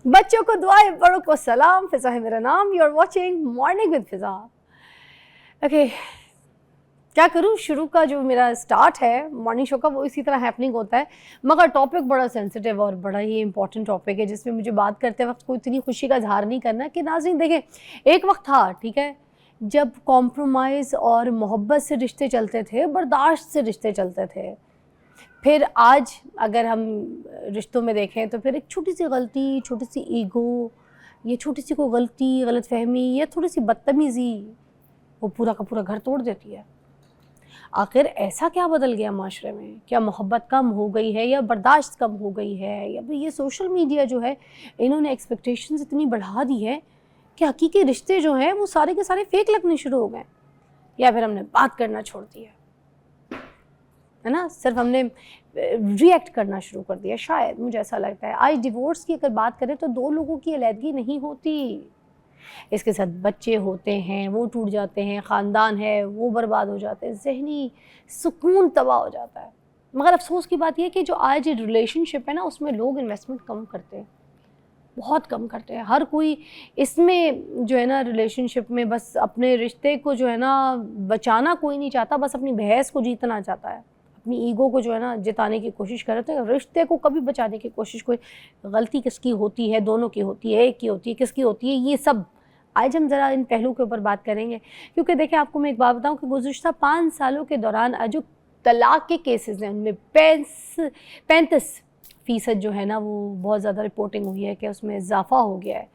बच्चों को दुआएं, बड़ों को सलाम। फिजा है मेरा नाम। You are watching morning with Fiza. Okay, क्या करूँ, शुरू का जो मेरा स्टार्ट है मॉर्निंग शो का वो इसी तरह हैपनिंग होता है, मगर टॉपिक बड़ा सेंसिटिव और बड़ा ही इंपॉर्टेंट टॉपिक है जिसमें मुझे बात करते वक्त कोई इतनी खुशी का इजहार नहीं करना कि नाज़रीन देखें, एक वक्त था, ठीक है, जब कॉम्प्रोमाइज़ और मोहब्बत से रिश्ते चलते थे, बर्दाश्त से रिश्ते चलते थे। फिर आज अगर हम रिश्तों में देखें तो फिर एक छोटी सी गलती, छोटी सी ईगो, ये छोटी सी कोई गलती, गलत फहमी या थोड़ी सी बदतमीज़ी वो पूरा का पूरा घर तोड़ देती है। आखिर ऐसा क्या बदल गया माशरे में? क्या मोहब्बत कम हो गई है या बर्दाश्त कम हो गई है, या फिर ये सोशल मीडिया जो है इन्होंने एक्सपेक्टेशंस इतनी बढ़ा दी है कि हकीकी रिश्ते जो हैं वो सारे के सारे फेक लगने शुरू हो गए, या फिर हमने बात करना छोड़ दिया है ना, सिर्फ हमने रिएक्ट करना शुरू कर दिया। शायद मुझे ऐसा लगता है आज डिवोर्स की अगर बात करें तो दो लोगों की अलहदगी नहीं होती, इसके साथ बच्चे होते हैं, वो टूट जाते हैं, ख़ानदान है वो बर्बाद हो जाते हैं, जहनी सुकून तबाह हो जाता है। मगर अफसोस की बात यह है कि जो आज रिलेशनशिप है ना उसमें लोग इन्वेस्टमेंट कम करते हैं, बहुत कम करते हैं। हर कोई इसमें जो है ना रिलेशनशिप में बस अपने रिश्ते को जो है ना बचाना कोई नहीं चाहता, बस अपनी बहस को जीतना चाहता है, अपनी ईगो को जो है ना जिताने की कोशिश कर रहे थे। रिश्ते को कभी बचाने की कोशिश, कोई गलती किसकी होती है, दोनों की होती है, एक की होती है, किसकी होती है, ये सब आज हम ज़रा इन पहलू के ऊपर बात करेंगे। क्योंकि देखिए आपको मैं एक बात बताऊं कि गुज़िश्ता 5 सालों के दौरान जो तलाक़ के केसेस हैं उनमें 35% जो है ना वो बहुत ज़्यादा रिपोर्टिंग हुई है कि उसमें इजाफा हो गया है।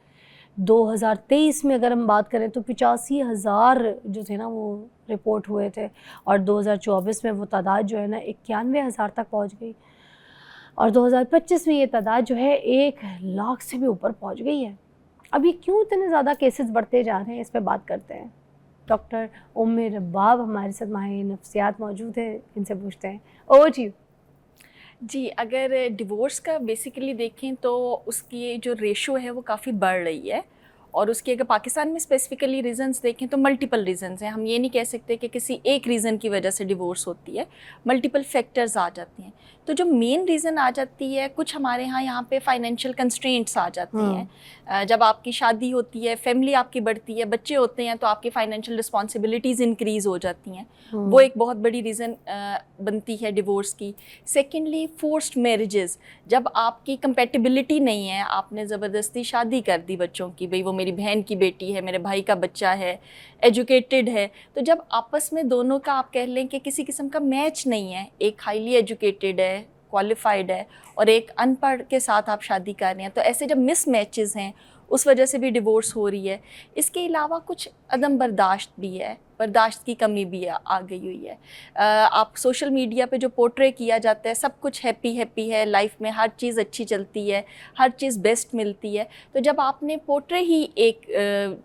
2023 में अगर हम बात करें तो 85,000 जो थे ना वो रिपोर्ट हुए थे, और 2024 में वो तादाद जो है ना 91,000 तक पहुंच गई, और 2025 में ये तादाद जो है 1,00,000 से भी ऊपर पहुंच गई है। अभी क्यों इतने ज़्यादा केसेस बढ़ते जा रहे हैं, इस पर बात करते हैं। डॉक्टर उम्मे रब्बाब हमारे साथ माहिर नफ्सियात मौजूद है, इनसे पूछते हैं। Over to you. जी, अगर डिवोर्स का बेसिकली देखें तो उसकी जो रेशो है वो काफ़ी बढ़ रही है, और उसकी अगर पाकिस्तान में स्पेसिफिकली रीज़न्स देखें तो मल्टीपल रीज़न्स हैं। हम ये नहीं कह सकते कि किसी एक रीज़न की वजह से डिवोर्स होती है, मल्टीपल फैक्टर्स आ जाते हैं। तो जो मेन रीज़न आ जाती है, कुछ हमारे यहाँ पे फाइनेंशियल कंस्ट्रेंट्स आ जाती हैं। जब आपकी शादी होती है, फैमिली आपकी बढ़ती है, बच्चे होते हैं, तो आपकी फाइनेंशियल रिस्पॉन्सिबिलिटीज़ इंक्रीज़ हो जाती हैं। वो एक बहुत बड़ी रीज़न बनती है डिवोर्स की। सेकेंडली, फोर्स्ड मैरिजेस, जब आपकी कंपेटिबिलिटी नहीं है, आपने ज़बरदस्ती शादी कर दी बच्चों की, भाई वो मेरी बहन की बेटी है, मेरे भाई का बच्चा है, एजुकेटेड है, तो जब आपस में दोनों का आप कह लें कि किसी किस्म का मैच नहीं है, एक हाईली एजुकेटेड है, क्वालिफाइड है, और एक अनपढ़ के साथ आप शादी कर रहे हैं, तो ऐसे जब मिस मैचेस हैं उस वजह से भी डिवोर्स हो रही है। इसके अलावा कुछ अदम बर्दाश्त भी है, बर्दाश्त की कमी भी आ गई हुई है। आप सोशल मीडिया पे जो पोर्ट्रे किया जाता है, सब कुछ हैप्पी हैप्पी है, लाइफ में हर चीज़ अच्छी चलती है, हर चीज़ बेस्ट मिलती है, तो जब आपने पोर्ट्रे ही एक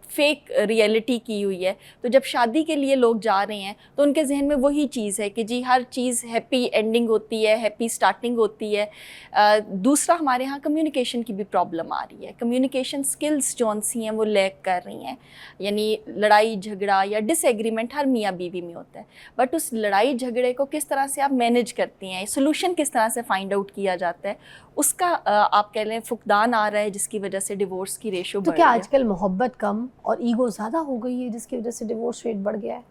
फेक रियलिटी की हुई है, तो जब शादी के लिए लोग जा रहे हैं तो उनके जहन में वही चीज़ है कि जी हर चीज़ हैप्पी एंडिंग होती है, हैप्पी स्टार्टिंग होती है। दूसरा, हमारे यहाँ कम्युनिकेशन की भी प्रॉब्लम आ रही है। कम्युनिकेशन स्किल्स जो सी हैं वो लैक कर रही हैं, यानी लड़ाई झगड़ा या डिसएग्रीमेंट हर मियाँ बीवी में होता है, बट उस लड़ाई झगड़े को किस तरह से आप मैनेज करती हैं, सोल्यूशन किस तरह से फाइंड आउट किया जाता है, उसका आप कह लें फुकदान आ रहा है, जिसकी वजह से डिवोर्स की रेशो तो बढ़ क्या रही है। आजकल मोहब्बत कम और ईगो ज़्यादा हो गई है जिसकी वजह से डिवोर्स रेट बढ़ गया है?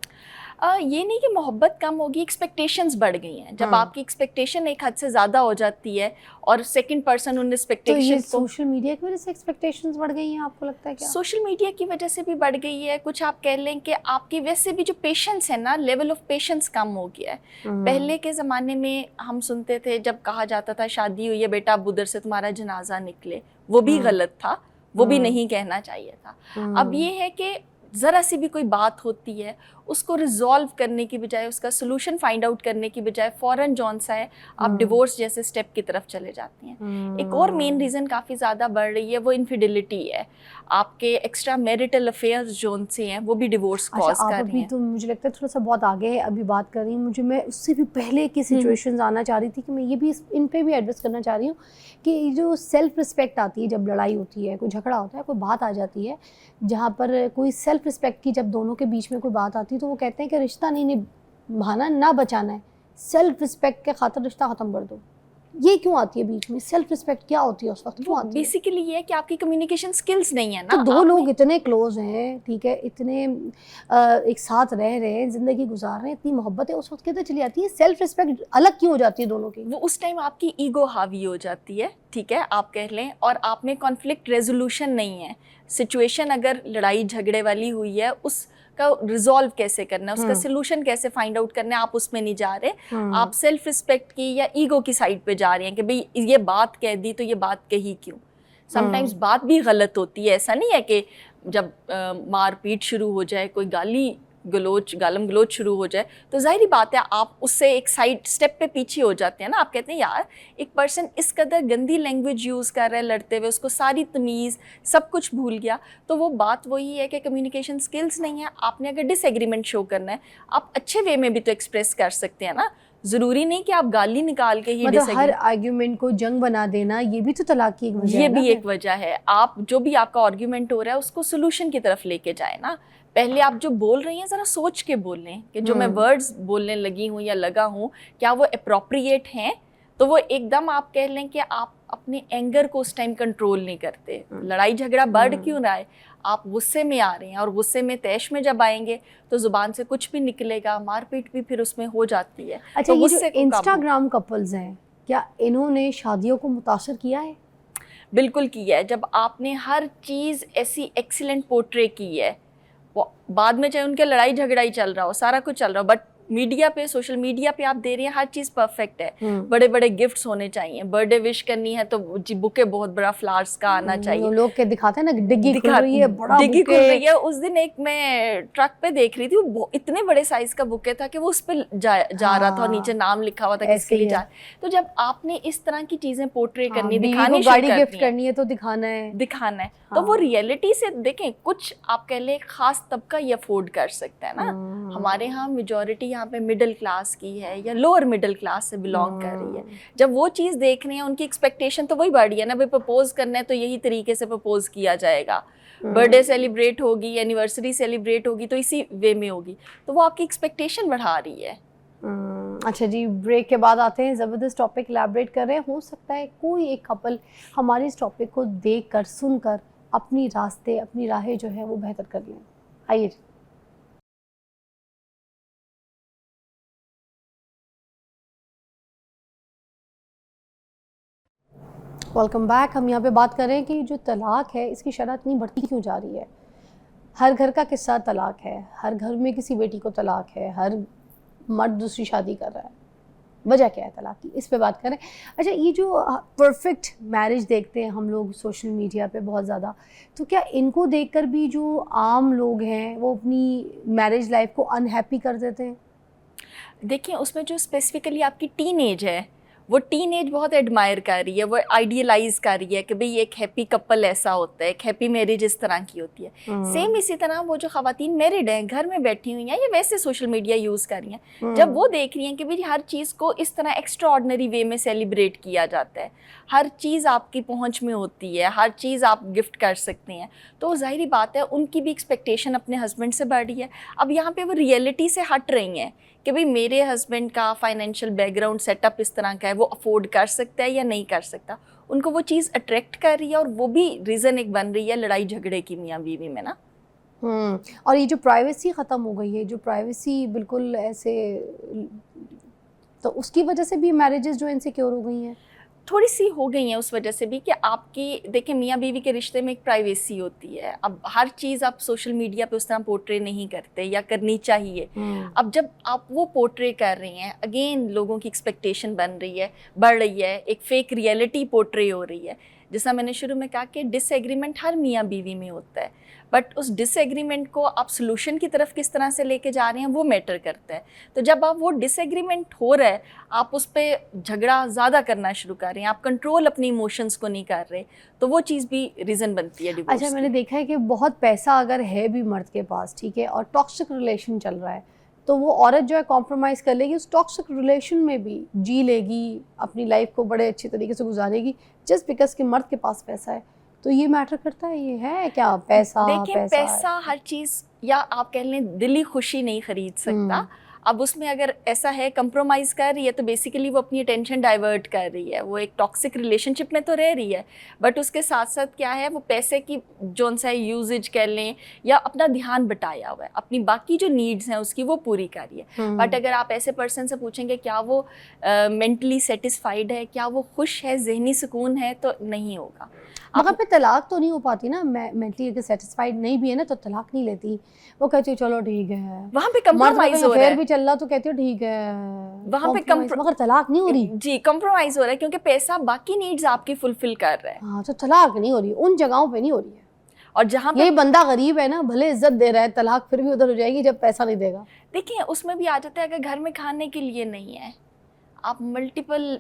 ये नहीं कि मोहब्बत कम होगी, एक्सपेक्टेशंस बढ़ गई हैं। जब आपकी एक्सपेक्टेशन एक हद से ज़्यादा हो जाती है और सेकंड पर्सन उन एक्सपेक्टेशन तो ये को, सोशल मीडिया की वजह से एक्सपेक्टेशंस बढ़ गई हैं, आपको लगता है क्या? सोशल मीडिया की वजह से भी बढ़ गई है। कुछ आप कह लें कि आपकी वैसे भी जो पेशेंस है ना, लेवल ऑफ पेशेंस कम हो गया है। पहले के ज़माने में हम सुनते थे, जब कहा जाता था शादी हुई है बेटा, अब उधर से तुम्हारा जनाजा निकले, वो भी गलत था, वो भी नहीं कहना चाहिए था। अब ये है कि ज़रा सी भी कोई बात होती है, उसको रिजॉल्व करने की बजाय, उसका सोल्यूशन फाइंड आउट करने की बजाय फ़ौरन जौन सा है आप डिवोर्स जैसे स्टेप की तरफ चले जाती हैं। एक और मेन रीज़न काफ़ी ज़्यादा बढ़ रही है, वो इनफिडिलिटी है। आपके एक्स्ट्रा मैरिटल अफेयर्स जौन से हैं वो भी डिवोर्स कॉज कर रही अभी हैं। तो मुझे लगता है थोड़ा सा बहुत आगे है अभी बात कर रही हूँ, मुझे मैं उससे भी पहले की सिचुएशंस आना चाह रही थी कि मैं ये भी इन पे भी एड्रेस करना चाह रही हूँ कि जो सेल्फ रिस्पेक्ट आती है, जब लड़ाई होती है, कोई झगड़ा होता है, कोई बात आ जाती है जहाँ पर कोई सेल्फ रिस्पेक्ट की जब दोनों के बीच में कोई बात आती है, तो वो कहते हैं कि रिश्ता नहीं निभाना, ना बचाना है, सेल्फ रिस्पेक्ट के खातिर रिश्ता ख़त्म कर दो। ये क्यों आती है बीच में? सेल्फ रिस्पेक्ट क्या होती है उस वक्त, क्यों आती है? बेसिकली ये है कि आपकी कम्युनिकेशन स्किल्स नहीं है ना। तो दो लोग इतने क्लोज हैं, ठीक है, इतने एक साथ रह रहे हैं, जिंदगी गुजार रहे हैं, इतनी मोहब्बत है, उस वक्त कितने चली आती है सेल्फ रिस्पेक्ट अलग क्यों हो जाती है दोनों की? वो उस टाइम आपकी ईगो हावी हो जाती है, ठीक है, आप कह लें, और आप में कॉन्फ्लिक्ट रेजोल्यूशन नहीं है। सिचुएशन अगर लड़ाई झगड़े वाली हुई है, उसका रिजॉल्व कैसे करना है, उसका सोल्यूशन कैसे फाइंड आउट करना है, आप उसमें नहीं जा रहे। आप सेल्फ रिस्पेक्ट की या ईगो की साइड पे जा रहे हैं कि भाई ये बात कह दी तो ये बात कही क्यों। समटाइम्स बात भी गलत होती है, ऐसा नहीं है कि जब मारपीट शुरू हो जाए, कोई गालम गलोच शुरू हो जाए, तो जाहिर बात है आप उससे एक साइड स्टेप पे पीछे हो जाते हैं ना। आप कहते हैं यार एक पर्सन इस कदर गंदी लैंग्वेज यूज़ कर रहा है लड़ते हुए, उसको सारी तमीज़ सब कुछ भूल गया, तो वो बात वही है कि कम्युनिकेशन स्किल्स नहीं है। आपने अगर डिसएग्रीमेंट शो करना है, आप अच्छे वे में भी तो एक्सप्रेस कर सकते हैं ना, ज़रूरी नहीं कि आप गाली निकाल के ही मतलब हर आर्ग्यूमेंट को जंग बना देना, ये भी तो तलाक की एक वजह है। ये भी एक वजह है। आप जो भी आपका आर्ग्यूमेंट हो रहा है उसको सोल्यूशन की तरफ लेके जाए ना। पहले आप जो बोल रही हैं ज़रा सोच के बोलें कि जो मैं वर्ड्स बोलने लगी हूँ या लगा हूँ क्या वो अप्रोप्रिएट हैं। तो वो एकदम आप कह लें कि आप अपने एंगर को उस टाइम कंट्रोल नहीं करते। लड़ाई झगड़ा बढ़ क्यों रहा है, आप गुस्से में आ रहे हैं, और गुस्से में तैश में जब आएंगे तो जुबान से कुछ भी निकलेगा, मारपीट भी फिर उसमें हो जाती है। अच्छा, तो ये जो इंस्टाग्राम कपल्स हैं, क्या इन्होंने शादियों को मुतासर किया है? बिल्कुल किया है। जब आपने हर चीज़ ऐसी एक्सीलेंट पोर्ट्रे की है, बाद में चाहे उनके लड़ाई झगड़ा ही चल रहा हो, सारा कुछ चल रहा हो, बट मीडिया पे, सोशल मीडिया पे आप दे रही हैं हर चीज़ परफेक्ट है। बड़े बड़े गिफ्ट्स होने चाहिए, बर्थडे विश करनी है तो बुके बहुत बड़ा फ्लावर्स का आना चाहिए। लोग के दिखाते हैं ना डिग्गी खुल रही है, बड़ा डिग्गी खुल रही है। उस दिन एक मैं ट्रक पे देख रही थी, वो इतने बड़े साइज का बुके था कि वो उस पर जा रहा था और नीचे नाम लिखा हुआ था किसके लिए जा। तो जब आपने इस तरह की चीजें पोर्ट्रे करनी, दिखानी, गाड़ी गिफ्ट करनी है तो दिखाना है। तो वो रियलिटी से देखें। कुछ आप कह ले खास तबका ये अफोर्ड कर सकता है ना। हमारे यहाँ मेजॉरिटी यहाँ पे मिडिल क्लास की है या लोअर मिडिल क्लास से बिलोंग कर रही है। जब वो चीज़ देख रही है, उनकी एक्सपेक्टेशन तो वही बढ़ रही है ना, भाई प्रपोज करना है तो यही तरीके से प्रपोज किया जाएगा, बर्थडे सेलिब्रेट होगी, एनिवर्सरी सेलिब्रेट होगी तो इसी वे में होगी, तो वो आपकी एक्सपेक्टेशन बढ़ा रही है। अच्छा जी, ब्रेक के बाद आते हैं, ज़बरदस्त टॉपिक इलैबोरेट कर रहे हैं। हो सकता है कोई एक कपल हमारे इस टॉपिक को देख कर, सुन कर अपनी रास्ते, अपनी राहें जो है वो बेहतर कर लें। आइए। Welcome back. हम यहाँ पे बात कर रहे हैं कि जो तलाक है इसकी शरह इतनी बढ़ती क्यों जा रही है। हर घर का किस्सा तलाक है, हर घर में किसी बेटी को तलाक है, हर मर्द दूसरी शादी कर रहा है। वजह क्या है तलाक की, इस पे बात करें। अच्छा, ये जो परफेक्ट मैरिज देखते हैं हम लोग सोशल मीडिया पे बहुत ज़्यादा, तो क्या इनको देखकर भी जो आम लोग हैं वो अपनी मैरिज लाइफ को अनहैप्पी कर देते हैं? देखिए, उसमें जो स्पेसिफिकली आपकी टीन एज है, वो टीन एज बहुत एडमायर कर रही है, वो आइडियलाइज कर रही है कि भाई एक हैप्पी कपल ऐसा होता है, एक हैप्पी मैरिज इस तरह की होती है। सेम इसी तरह वो जो ख़वातीन मैरिड हैं, घर में बैठी हुई हैं या वैसे सोशल मीडिया यूज़ कर रही हैं, जब वो देख रही हैं कि भाई हर चीज़ को इस तरह एक्स्ट्रा ऑर्डिनरी वे में सेलिब्रेट किया जाता है, हर चीज़ आपकी पहुँच में होती है, हर चीज़ आप गिफ्ट कर सकते हैं, तो ज़ाहिरी बात है उनकी भी एक्सपेक्टेशन अपने हस्बैंड से बढ़ रही है। अब यहाँ पर वो रियलिटी से हट रही हैं कि भाई मेरे हस्बैंड का फाइनेंशियल बैकग्राउंड सेटअप इस तरह का है, वो अफोर्ड कर सकता है या नहीं कर सकता। उनको वो चीज़ अट्रैक्ट कर रही है और वो भी रीज़न एक बन रही है लड़ाई झगड़े की मियाँ बीवी में ना। और ये जो प्राइवेसी ख़त्म हो गई है, जो प्राइवेसी बिल्कुल ऐसे, तो उसकी वजह से भी मैरिजेस जो इनसिक्योर हो गई हैं, थोड़ी सी हो गई हैं उस वजह से भी कि आपकी देखिए मियाँ बीवी के रिश्ते में एक प्राइवेसी होती है। अब हर चीज़ आप सोशल मीडिया पे उस तरह पोर्ट्रे नहीं करते या करनी चाहिए। अब जब आप वो पोर्ट्रे कर रही हैं, अगेन लोगों की एक्सपेक्टेशन बन रही है, बढ़ रही है, एक फेक रियलिटी पोर्ट्रे हो रही है। जैसा मैंने शुरू में कहा कि डिसएग्रीमेंट हर मियाँ बीवी में होता है, बट उस डिसएग्रीमेंट को आप सोल्यूशन की तरफ किस तरह से लेके जा रहे हैं वो मैटर करता है। तो जब आप वो डिसएग्रीमेंट हो रहा है, आप उस पर झगड़ा ज़्यादा करना शुरू कर रहे हैं, आप कंट्रोल अपनी इमोशंस को नहीं कर रहे, तो वो चीज़ भी रीज़न बनती है डिवोर्स। अच्छा, मैंने देखा है कि बहुत पैसा अगर है भी मर्द के पास, ठीक है, और टॉक्सिक रिलेशन चल रहा है, तो वो औरत जो है कॉम्प्रोमाइज़ कर लेगी, उस टॉक्सिक रिलेशन में भी जी लेगी, अपनी लाइफ को बड़े अच्छे तरीके से गुजारेगी, जस्ट बिकॉज कि मर्द के पास पैसा है। तो ये मैटर करता है, ये है क्या पैसा? देखिए पैसा हर चीज़, या आप कह लें दिली खुशी नहीं खरीद सकता। अब उसमें अगर ऐसा है कंप्रोमाइज़ कर रही है तो बेसिकली वो अपनी अटेंशन डाइवर्ट कर रही है, वो एक टॉक्सिक रिलेशनशिप में तो रह रही है, बट उसके साथ साथ क्या है, वो पैसे की जोन सा यूजेज कर लें या अपना ध्यान बटाया हुआ है, अपनी बाकी जो नीड्स हैं उसकी वो पूरी कर रही है। बट अगर आप ऐसे पर्सन से पूछेंगे क्या वो मेंटली सेटिस्फाइड है, क्या वो खुश है, जहनी सुकून है, तो नहीं होगा। मगर पे तलाक तो नहीं हो पाती ना, मैं मेंटली अगर सेटिस्फाइड नहीं भी है ना तो तलाक नहीं लेती, वो कहती है चलो ठीक है, वहाँ पे कंप्रोमाइज हो रहा है, भी चल रहा तो कहती हो ठीक है, वहाँ पे मगर तलाक नहीं हो रही। जी कंप्रोमाइज हो रहा है क्योंकि पैसा बाकी नीड्स आपकी फुलफिल कर रहा है। हाँ, तो तलाक नहीं हो रही, उन जगहों पे नहीं हो रही है। और जहाँ पे ये बंदा गरीब है ना, भले इज्जत दे रहा है, तलाक फिर भी उधर हो जाएगी जब पैसा नहीं देगा। देखिए उसमें भी आ जाता है, अगर घर में खाने के लिए नहीं है, आप मल्टीपल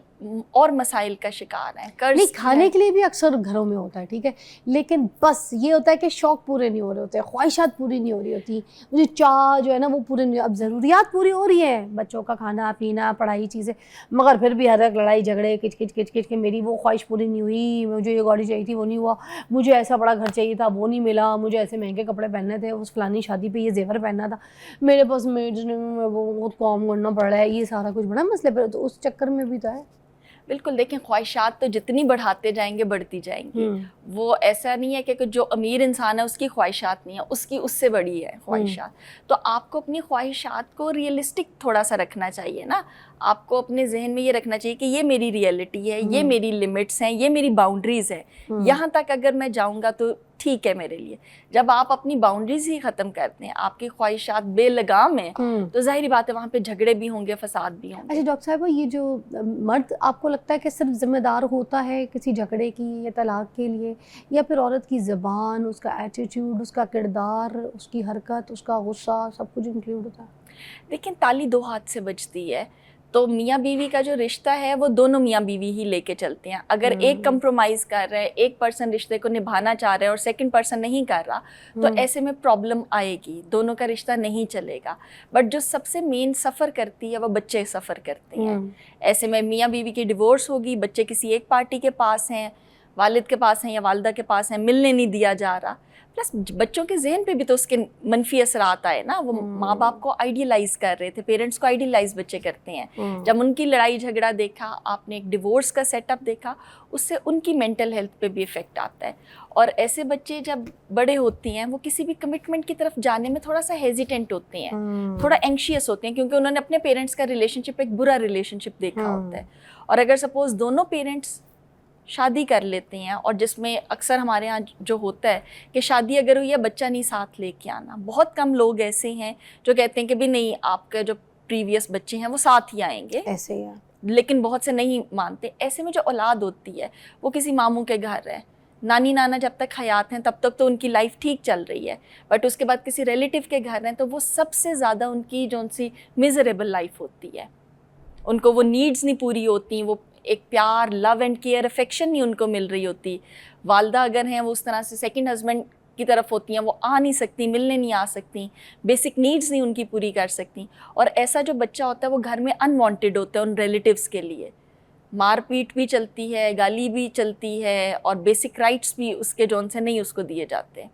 और मसाइल का शिकार हैं, कर्ज नहीं, खाने के लिए भी अक्सर घरों में होता है, ठीक है, लेकिन बस ये होता है कि शौक पूरे नहीं हो रहे होते, ख्वाहिशात पूरी नहीं हो रही होती, मुझे चाह जो है ना वो पूरे नहीं, अब ज़रूरियात पूरी हो रही है, बच्चों का खाना पीना पढ़ाई चीज़ें, मगर फिर भी हर एक लड़ाई झगड़े किच किच किच किच के मेरी वो ख्वाहिश पूरी नहीं हुई, मुझे ये गाड़ी चाहिए थी वो नहीं हुआ, मुझे ऐसा बड़ा घर चाहिए था वो नहीं मिला, मुझे ऐसे महंगे कपड़े पहनने थे, उस फलानी शादी पर ये जेवर पहनना था, मेरे पास मेड्स नहीं, वो बहुत काम करना पड़ रहा है, ये सारा कुछ बड़ा मसले पर, तो उस चक्कर में भी तो है। बिल्कुल, देखें ख्वाहिशात तो जितनी बढ़ाते जाएंगे बढ़ती जाएंगी, वो ऐसा नहीं है कि जो अमीर इंसान है उसकी ख्वाहिशात नहीं है, उसकी उससे बड़ी है ख्वाहिशात। तो आपको अपनी ख्वाहिशात को रियलिस्टिक थोड़ा सा रखना चाहिए ना, आपको अपने जहन में ये रखना चाहिए कि ये मेरी रियलिटी है, ये मेरी लिमिट्स हैं, ये मेरी बाउंड्रीज है, यहाँ तक अगर मैं जाऊँगा तो ठीक है मेरे लिए। जब आप अपनी बाउंड्रीज ही ख़त्म करते हैं, आपकी ख्वाहिशात बेलगाम है, तो जाहिर बात है वहाँ पे झगड़े भी होंगे, फसाद भी होंगे। अच्छा डॉक्टर साहब, ये जो मर्द आपको लगता है कि सिर्फ जिम्मेदार होता है किसी झगड़े की या तलाक के लिए, या फिर औरत की ज़बान, उसका एटीट्यूड, उसका किरदार, उसकी हरकत, उसका गुस्सा, सब कुछ इंक्लूड होता है? लेकिन ताली दो हाथ से बजती है, तो मियाँ बीवी का जो रिश्ता है वो दोनों मियाँ बीवी ही लेके चलते हैं। अगर एक कंप्रोमाइज़ कर रहा है, एक पर्सन रिश्ते को निभाना चाह रहा है और सेकंड पर्सन नहीं कर रहा, तो ऐसे में प्रॉब्लम आएगी, दोनों का रिश्ता नहीं चलेगा। बट जो सबसे मेन सफ़र करती है वो बच्चे सफ़र करते हैं। ऐसे में मियाँ बीवी की डिवोर्स होगी, बच्चे किसी एक पार्टी के पास हैं, वालिद के पास हैं या वालिदा के पास हैं, मिलने नहीं दिया जा रहा, प्लस बच्चों के जहन पे भी तो उसके मनफी असरात आए ना। वो माँ बाप को आइडियलाइज कर रहे थे, पेरेंट्स को आइडियलाइज बच्चे करते हैं। जब उनकी लड़ाई झगड़ा देखा, आपने एक डिवोर्स का सेटअप देखा, उससे उनकी मेंटल हेल्थ पे भी इफ़ेक्ट आता है। और ऐसे बच्चे जब बड़े होते हैं वो किसी भी कमिटमेंट की तरफ जाने में थोड़ा सा हेजिटेंट होते हैं, थोड़ा एंशियस होते हैं, क्योंकि उन्होंने अपने पेरेंट्स का रिलेशनशिप एक बुरा रिलेशनशिप देखा होता है। और अगर सपोज़ दोनों पेरेंट्स शादी कर लेते हैं, और जिसमें अक्सर हमारे यहाँ जो होता है कि शादी अगर हुई है बच्चा नहीं साथ लेके आना, बहुत कम लोग ऐसे हैं जो कहते हैं कि भी नहीं आपके जो प्रीवियस बच्चे हैं वो साथ ही आएंगे, ऐसे ही है। लेकिन बहुत से नहीं मानते। ऐसे में जो औलाद होती है वो किसी मामू के घर है, नानी नाना जब तक हयात हैं तब तक तो उनकी लाइफ ठीक चल रही है, बट उसके बाद किसी रिलेटिव के घर हैं तो वो सबसे ज़्यादा उनकी जो सी मिजरेबल लाइफ होती है। उनको वो नीड्स नहीं पूरी होती, वो एक प्यार, लव एंड केयर, अफेक्शन नहीं उनको मिल रही होती। वालदा अगर हैं वो उस तरह से सेकंड हस्बैंड की तरफ होती हैं, वो आ नहीं सकती, मिलने नहीं आ सकती, बेसिक नीड्स नहीं उनकी पूरी कर सकती। और ऐसा जो बच्चा होता है वो घर में अनवांटेड होता है उन रिलेटिव्स के लिए, मारपीट भी चलती है, गाली भी चलती है, और बेसिक राइट्स भी उसके जौन से नहीं उसको दिए जाते।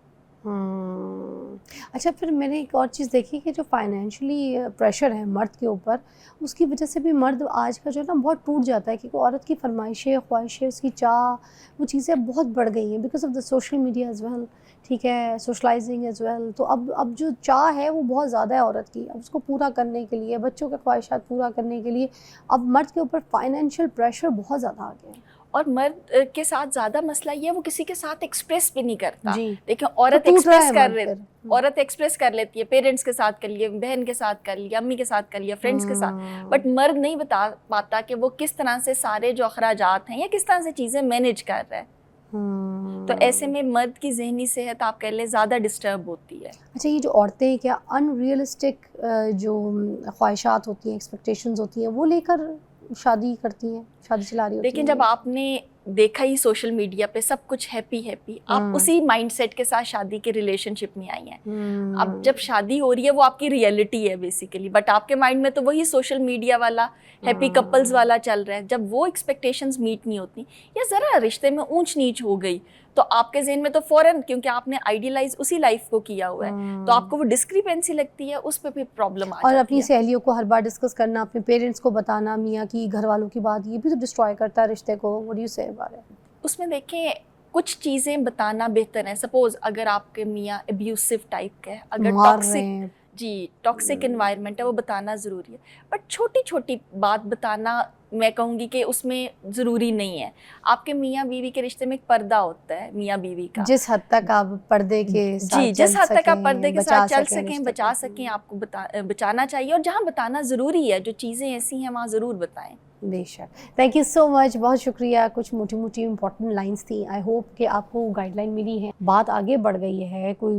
अच्छा, फिर मैंने एक और चीज़ देखी कि जो फाइनेंशियली प्रेशर है मर्द के ऊपर, उसकी वजह से भी मर्द आज का जो है ना बहुत टूट जाता है, क्योंकि औरत की फरमाइशें, ख्वाहिशें, उसकी चाह, वो चीज़ें बहुत बढ़ गई हैं because of the social media as well, ठीक है, सोशलाइजिंग एज वेल। तो अब जो चाह है वो बहुत ज़्यादा है औरत की, अब उसको पूरा करने के लिए, बच्चों के ख्वाहिशात पूरा करने के लिए अब मर्द के ऊपर फाइनेंशियल प्रेशर बहुत ज़्यादा आ गया है। और मर्द के साथ ज़्यादा मसला ये है वो किसी के साथ एक्सप्रेस भी नहीं करता। देखिए औरत तो एक्सप्रेस कर रही, औरत एक्सप्रेस कर लेती है, पेरेंट्स के साथ कर लिया, बहन के साथ कर लिया, अम्मी के साथ कर लिया, फ्रेंड्स के साथ, बट मर्द नहीं बता पाता कि वो किस तरह से सारे जो अखराजात हैं या किस तरह से चीज़ें मैनेज कर रहा है। तो ऐसे में मर्द की जहनी सेहत आप कह लें ज़्यादा डिस्टर्ब होती है। अच्छा, ये जो औरतें क्या अनरियलिस्टिक जो ख्वाहिशात होती हैं, एक्सपेक्टेशंस होती हैं, वो लेकर शादी करती हैं, शादी चला रही होती हैं? लेकिन जब आपने देखा ही सोशल मीडिया पे सब कुछ हैप्पी, आप उसी माइंडसेट के साथ शादी के रिलेशनशिप में आई हैं। अब जब शादी हो रही है वो आपकी रियलिटी है बेसिकली, बट आपके माइंड में तो वही सोशल मीडिया वाला हैप्पी कपल्स वाला चल रहा है। जब वो एक्सपेक्टेशंस मीट नहीं होती या ज़रा रिश्ते में ऊंच नीच हो गई तो आपके ज़हन में तो फ़ौरन, क्योंकि आपने आइडियलाइज उसी लाइफ को किया हुआ है, तो आपको वो डिस्क्रिपेंसी लगती है, उस पे भी प्रॉब्लम आ और जाती अपनी है। सहेलियों को हर बार डिस्कस करना, अपने पेरेंट्स को बताना, मियाँ की घर वालों की बात, ये भी तो डिस्ट्रॉय करता है रिश्ते को। What do you say about it? उसमें देखें, कुछ चीज़ें बताना बेहतर है। सपोज अगर आपके मियाँ एब्यूसिव टाइप के हैं, अगर मार रहे टॉक्सिक, हैं, जी टॉक्सिक इन्वायरमेंट है, वो बताना ज़रूरी है। बट छोटी छोटी बात बताना, मैं कहूँगी कि उसमें ज़रूरी नहीं है। आपके मियाँ बीवी के रिश्ते में एक पर्दा होता है मियाँ बीवी का, जिस हद तक आप पर्दे के साथ जी, जिस चल हद तक आप सकें, पर्दे के बचा साथ चल सकें सकें, रिश्ते बचा को। सकें, आपको बचाना चाहिए, और जहाँ बताना ज़रूरी है, जो चीज़ें ऐसी हैं वहाँ ज़रूर बताएं। बेशक। थैंक यू सो मच, बहुत शुक्रिया। कुछ मोटी मोटी इंपॉर्टेंट लाइंस थी। आई होप कि आपको गाइडलाइन मिली है, बात आगे बढ़ गई है, कोई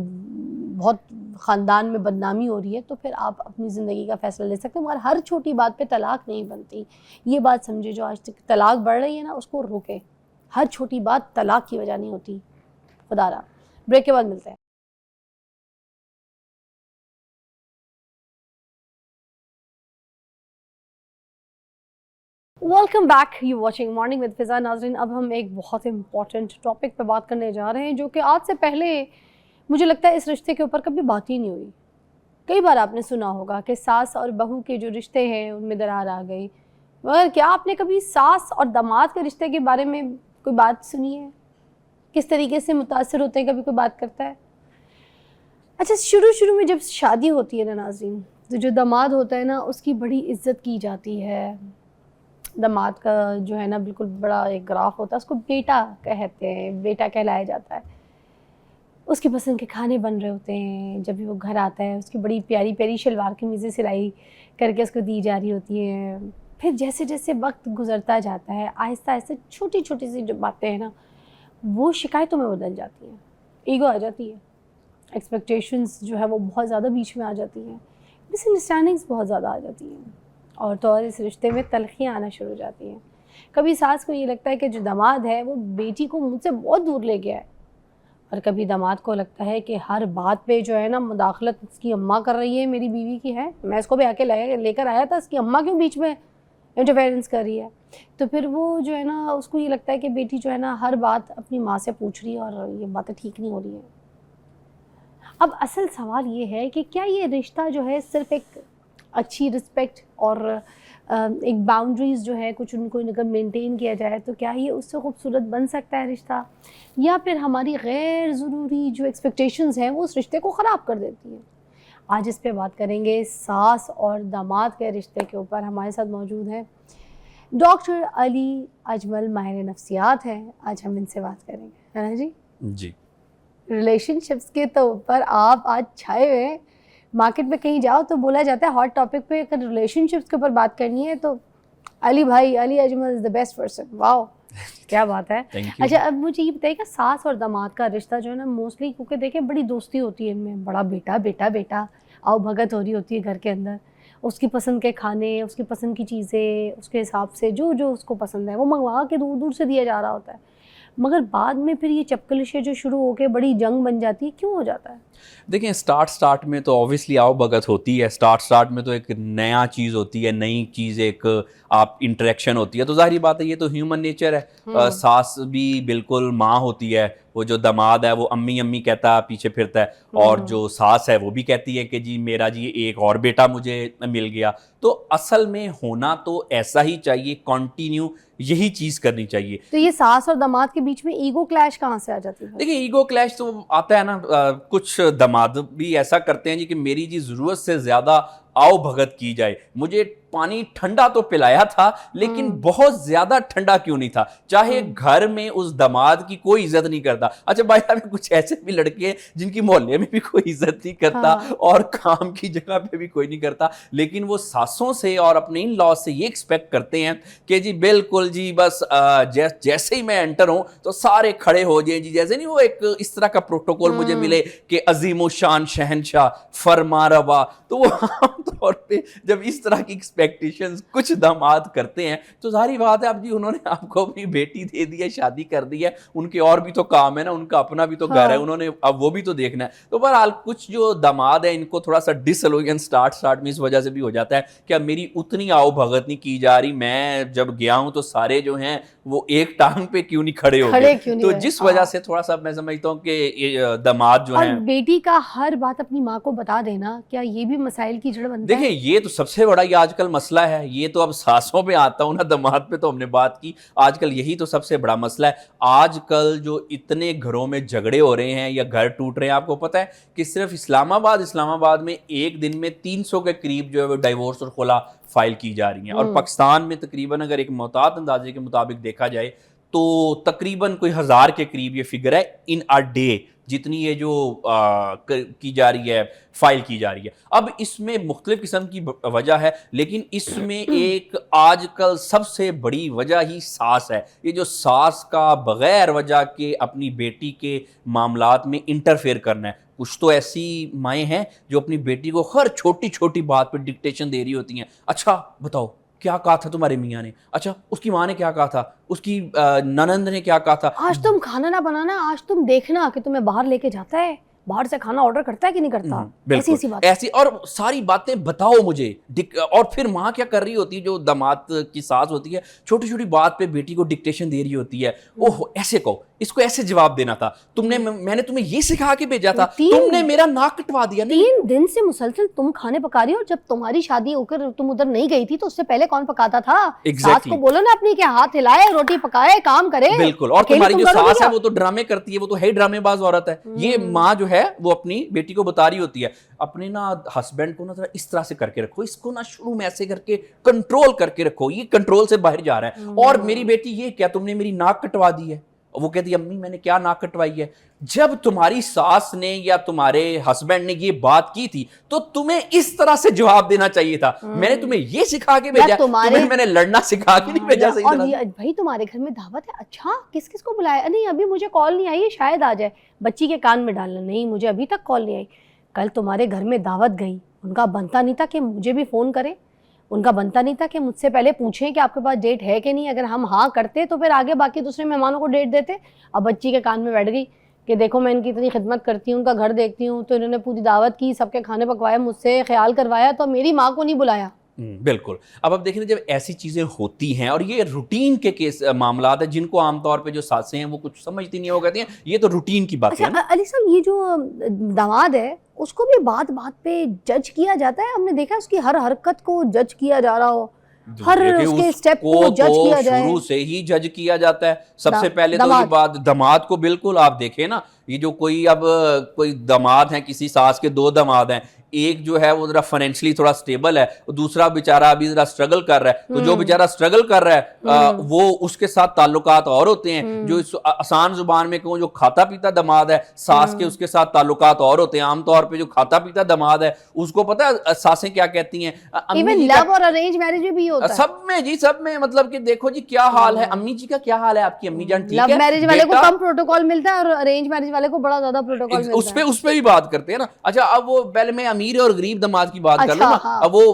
बहुत ख़ानदान में बदनामी हो रही है तो फिर आप अपनी ज़िंदगी का फ़ैसला ले सकते हैं, मगर हर छोटी बात पे तलाक नहीं बनती। ये बात समझे, जो आज तक तलाक बढ़ रही है ना, उसको रोके। हर छोटी बात तलाक की वजह नहीं होती। खुदारा। ब्रेक के बाद मिलते हैं। Welcome back, you watching morning with Fiza. नाज़रीन, अब हम एक बहुत इंपॉर्टेंट टॉपिक पे बात करने जा रहे हैं, जो कि आज से पहले मुझे लगता है इस रिश्ते के ऊपर कभी बात ही नहीं हुई। कई बार आपने सुना होगा कि सास और बहू के जो रिश्ते हैं उनमें दरार आ गई, मगर क्या आपने कभी सास और दामाद के रिश्ते के बारे में कोई बात सुनी है? किस तरीके से मुतासर होते हैं, कभी कोई बात करता है? अच्छा, शुरू में जब शादी होती है ना नाज़रीन, तो जो दामाद होता है ना, उसकी बड़ी इज्जत की जाती है। दामाद का जो है ना, बिल्कुल बड़ा एक ग्राफ होता है, उसको बेटा कहते हैं, बेटा कहलाया जाता है। उसकी पसंद के खाने बन रहे होते हैं, जब भी वो घर आता है उसकी बड़ी प्यारी प्यारी शलवार कमीज़ें सिलाई करके उसको दी जा रही होती हैं। फिर जैसे जैसे वक्त गुजरता जाता है, आहिस्ता आहिस्ता छोटी छोटी सी जो बातें हैं ना, वो शिकायतों में बदल जाती हैं, ईगो आ जाती है, एक्सपेक्टेशंस जो है वो बहुत ज़्यादा बीच में आ जाती हैं, मिसअंडरस्टैंडिंग्स बहुत ज़्यादा आ जाती हैं, और तो और इस रिश्ते में तलखियाँ आना शुरू हो जाती हैं। कभी सास को ये लगता है कि जो दामाद है वो बेटी को मुझसे बहुत दूर ले गया है, और कभी दामाद को लगता है कि हर बात पे जो है ना मुदाखलत इसकी अम्मा कर रही है, मेरी बीवी की है, मैं इसको भी आके लेकर आया था, इसकी अम्मा क्यों बीच में इंटरफेरेंस कर रही है। तो फिर वो जो है ना, उसको ये लगता है कि बेटी जो है ना हर बात अपनी माँ से पूछ रही है, और ये बातें ठीक नहीं हो रही हैं। अब असल सवाल ये है कि क्या ये रिश्ता जो है सिर्फ एक अच्छी रिस्पेक्ट और एक बाउंड्रीज़ जो है कुछ उनको अगर मेंटेन किया जाए तो क्या ये उससे खूबसूरत बन सकता है रिश्ता, या फिर हमारी गैर ज़रूरी जो एक्सपेक्टेशंस हैं वो उस रिश्ते को ख़राब कर देती हैं? आज इस पे बात करेंगे, सास और दामाद के रिश्ते के ऊपर। हमारे साथ मौजूद हैं डॉक्टर अली अजमल, माहिर नफ्सियात हैं। आज हम इनसे बात करेंगे, है ना जी? जी। रिलेशनशिप्स के तो ऊपर आप आज छाए हुए हैं। मार्केट में कहीं जाओ तो बोला जाता है हॉट टॉपिक पे अगर रिलेशनशिप्स के ऊपर बात करनी है तो अली भाई, Ali Ajmal is the best person. Wow, क्या बात है। अच्छा, अब मुझे ये बताइएगा, सास और दामाद का रिश्ता जो है ना, मोस्टली क्योंकि देखें बड़ी दोस्ती होती है इनमें, बड़ा बेटा बेटा बेटा आओ भगत हो रही होती है घर के अंदर, उसकी पसंद के खाने, उसकी पसंद की चीज़ें, उसके हिसाब से जो जो उसको पसंद है वो मंगवा के दूर दूर से दिया जा रहा होता है, मगर बाद में फिर ये चपकलिशें जो शुरू होके बड़ी जंग बन जाती है, क्यों हो जाता है? देखिए, स्टार्ट में तो ऑब्वियसली आओ भगत होती है। स्टार्ट में तो एक नया चीज़ होती है, नई चीज़, एक आप इंटरेक्शन होती है, तो ज़ाहिर बात है ये तो ह्यूमन नेचर है। सास भी बिल्कुल माँ होती है, वो जो दामाद है वो अम्मी अम्मी कहता है, पीछे फिरता है, और जो सास है वो भी कहती है कि जी मेरा जी एक और बेटा मुझे मिल गया। तो असल में होना तो ऐसा ही चाहिए, कंटिन्यू यही चीज़ करनी चाहिए। तो ये सास और दामाद के बीच में ईगो क्लैश कहाँ से आ जाती है? देखिए, ईगो क्लैश तो आता है ना, कुछ दामाद भी ऐसा करते हैं जी कि मेरी जी ज़रूरत से ज़्यादा आओ भगत की जाए। मुझे पानी ठंडा तो पिलाया था, लेकिन बहुत ज्यादा ठंडा क्यों नहीं था। चाहे घर में उस दामाद की कोई इज्जत नहीं करता। अच्छा भाई साहब, कुछ ऐसे भी लड़के हैं जिनकी मोहल्ले में भी कोई इज्जत नहीं करता, और काम की जगह पे भी कोई नहीं करता, लेकिन वो सासों से और अपने इन लॉ से ये एक्सपेक्ट करते हैं कि जी बिल्कुल जी बस जैसे ही मैं एंटर हूं तो सारे खड़े हो जाएं जी, जैसे नहीं वो एक इस तरह का प्रोटोकॉल मुझे मिले कि अजीमो शान शहनशाह फरमा रवा। तो वो आमतौर पे जब इस तरह की एक्सपेक्टेशंस कुछ दामाद करते हैं तो जाहिर बात है, अब जी उन्होंने आपको अपनी बेटी दे दी है, शादी कर दी है, उनके और भी तो काम है ना, उनका अपना भी तो घर है, हाँ। उन्होंने अब वो भी तो देखना है। तो बहरहाल कुछ जो दामाद है इनको थोड़ा सा डिसअलोयन स्टार्ट में इस वजह से भी हो जाता है कि अब मेरी उतनी आओ भगत नहीं की जा रही, मैं जब गया हूं तो सारे जो हैं वो एक टांग पे क्यों नहीं खड़े हो खड़े गए। क्यों नहीं तो हुए? जिस हाँ। वजह से थोड़ा सा मैं समझता हूँ कि ये दामाद जो और हैं, बेटी का हर बात अपनी माँ को बता देना, क्या ये भी मसाइल की जड़ बनता देखिए है? ये तो सबसे बड़ा ये आजकल मसला है। ये तो अब सासों पे आता हूं ना, दामाद पे तो हमने बात की, आजकल यही तो सबसे बड़ा मसला है। आजकल जो इतने घरों में झगड़े हो रहे हैं या घर टूट रहे हैं, आपको पता है कि सिर्फ इस्लामाबाद में एक दिन में 300 के करीब जो है वो डाइवोर्स और खुला फाइल की जा रही हैं। और पाकिस्तान में तकरीबन अगर एक मोहतात अंदाजे के मुताबिक देखा जाए तो तकरीबन कोई 1000 के करीब ये फिगर है इन अ डे, जितनी ये जो की जा रही है, फाइल की जा रही है। अब इसमें मुख्तलिफ किस्म की वजह है, लेकिन इसमें एक आजकल सबसे बड़ी वजह ही सास है। ये जो सास का बगैर वजह के अपनी बेटी के मामलात में इंटरफेयर करना है। कुछ तो ऐसी माएँ हैं जो अपनी बेटी को हर छोटी छोटी बात पर डिक्टेशन दे रही होती हैं। अच्छा बताओ क्या कहा था तुम्हारे मियाँ ने, अच्छा उसकी माँ ने क्या कहा था, उसकी ननंद ने क्या कहा था। आज तुम खाना ना बनाना, आज तुम देखना कि तुम्हें बाहर लेके जाता है, बाहर से खाना ऑर्डर करता है कि नहीं करता। ऐसी बिल्कुल ऐसी बात। ऐसी और सारी बातें बताओ मुझे। और फिर माँ क्या कर रही होती है, जो दामाद की सास होती है, छोटी छोटी बात पे बेटी को डिक्टेशन दे रही होती है। ओह ऐसे कहो, इसको ऐसे जवाब देना था, तुमने मैंने तुम्हें ये सिखा के भेजा था, तुमने मेरा नाक कटवा दिया। 3 दिन से मुसलसल तुम खाने पका रही हो, जब तुम्हारी शादी होकर तुम उधर नहीं गई थी तो उससे पहले कौन पकाता था? सास को बोलो ना अपनी के हाथ हिलाए, रोटी पकाए, काम करे। बिल्कुल। और तुम्हारी जो सास है वो तो ड्रामे करती है, वो तो है ड्रामेबाज औरत है। ये माँ जो है वो अपनी बेटी को बता रही होती है अपने ना हस्बैंड को ना जरा इस तरह से करके रखो, इसको ना शुरू में ऐसे करके कंट्रोल करके रखो, ये कंट्रोल से बाहर जा रहा है। और मेरी बेटी ये क्या, तुमने मेरी नाक कटवा दी है। वो कहती है अम्मी मैंने क्या नाक कटवाई है। जब तुम्हारी सास ने या तुम्हारे हस्बैंड ने ये बात की थी तो तुम्हें इस तरह से जवाब देना चाहिए था। मैंने तुम्हें ये सिखा के भेजा, तुम्हें मैंने लड़ना सिखा के नहीं भेजा। सही और भाई तुम्हारे घर में दावत है, अच्छा किस किस को बुलाया? नहीं अभी मुझे कॉल नहीं आई है, शायद आ जाए। बच्ची के कान में डालना, नहीं मुझे अभी तक कॉल नहीं आई। कल तुम्हारे घर में दावत गई, उनका बनता नहीं था कि मुझे भी फोन करें, उनका बनता नहीं था कि मुझसे पहले पूछें कि आपके पास डेट है कि नहीं। अगर हम हाँ करते तो फिर आगे बाकी दूसरे मेहमानों को डेट देते। अब बच्ची के कान में बैठ गई कि देखो मैं इनकी इतनी खिदमत करती हूँ, उनका घर देखती हूँ, तो इन्होंने पूरी दावत की, सबके खाने पकवाए, मुझसे ख्याल करवाया, तो मेरी माँ को नहीं बुलाया। बिल्कुल। अब देखिए जब ऐसी चीजें होती हैं और ये रूटीन के केस मामलात है, जिनको आमतौर पे जो सासें हैं वो कुछ समझती नहीं, हो कहती हैं ये तो रूटीन की बात है ना। अली साहब ये जो दामाद है उसको भी बात बात पे जज किया जाता है? हमने देखा उसकी हर हरकत को जज किया जा रहा हो, हर उसके स्टेप को जज किया जाए। शुरू से ही जज किया जाता है। सबसे पहले तो ये बात दामाद को, बिल्कुल आप देखें ना, ये जो कोई दामाद है, किसी सास के 2 दामाद हैं, एक जो है वो जरा फाइनेंशियली थोड़ा स्टेबल है, दूसरा बेचारा अभी जरा स्ट्रगल कर रहा है। तो जो बेचारा स्ट्रगल कर रहा है वो उसके साथ ताल्लुकात और होते हैं। जो आसान जुबान में कहूँ, जो खाता पीता दामाद है, सास के उसके साथ ताल्लुकात और होते हैं। आमतौर पे जो खाता पीता दामाद है उसको पता है सासें क्या कहती हैं। इवन लव और अरेंज मैरिज में भी होता है। सब में जी, सब में, मतलब कि देखो जी क्या हाल है, अम्मी जी का क्या हाल है, आपकी अम्मी जान ठीक है? लव मैरिज वाले को कम प्रोटोकॉल मिलता है और अरेंज मैरिज वाले को बड़ा ज्यादा प्रोटोकॉल मिलता है। उस पे भी बात करते हैं ना। अच्छा अब वो पहले मैं अमीर और गरीब दामाद की बात कर लूं ना। हाँ। अब वो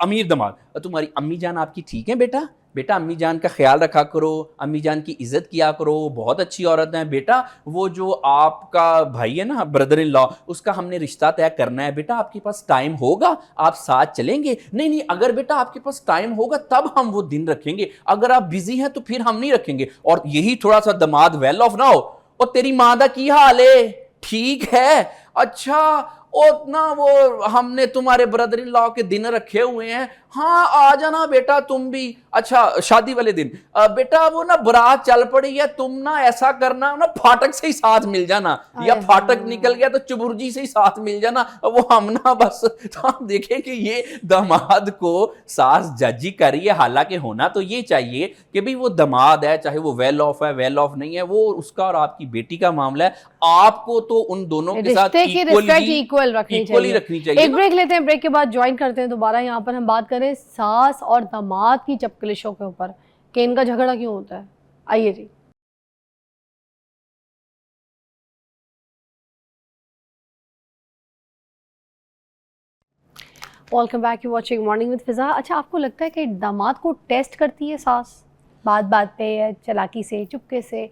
अमीर दामाद, तुम्हारी अम्मी जान आपकी ठीक है बेटा, बेटा अम्मी जान का ख्याल रखा करो, अम्मी जान की इज्जत किया करो, बहुत अच्छी औरत है बेटा। वो जो आपका भाई है ना, ब्रदर इन लॉ, उसका हमने रिश्ता तय करना है बेटा, आपके पास टाइम होगा, आप साथ चलेंगे? नहीं नहीं, अगर बेटा आपके पास टाइम होगा तब हम वो दिन रखेंगे, अगर आप बिजी हैं तो फिर हम नहीं रखेंगे। और यही थोड़ा सा दामाद वेल ऑफ ना हो, और तेरी माँ दा की हाल है, ठीक है, अच्छा उतना वो हमने तुम्हारे ब्रदर इन लॉ के दिन रखे हुए हैं, हाँ आ जाना बेटा तुम भी। अच्छा शादी वाले दिन बेटा वो ना बारात चल पड़ी है, तुम ना ऐसा करना ना फाटक से ही साथ मिल जाना, या फाटक निकल गया तो चुबुर्जी से ही साथ मिल जाना, वो हम ना बस। तो हम देखें कि ये दामाद को सास जजी कर रही है। हालांकि होना तो ये चाहिए कि भाई वो दामाद है, चाहे वो वेल ऑफ है वेल ऑफ नहीं है, वो उसका और आपकी बेटी का मामला है। आपको तो उन दोनों के साथ इक्वल रखनी चाहिए। एक ब्रेक लेते हैं, ब्रेक के बाद ज्वाइन करते हैं दोबारा। यहाँ पर हम बात करें सास और दामाद की चपकलिशों के ऊपर कि इनका झगड़ा क्यों होता है। आइए जी। Welcome back, you watching morning with Fiza. अच्छा, आपको लगता है कि दामाद को टेस्ट करती है सास, बात बात पे या चालाकी से, चुपके से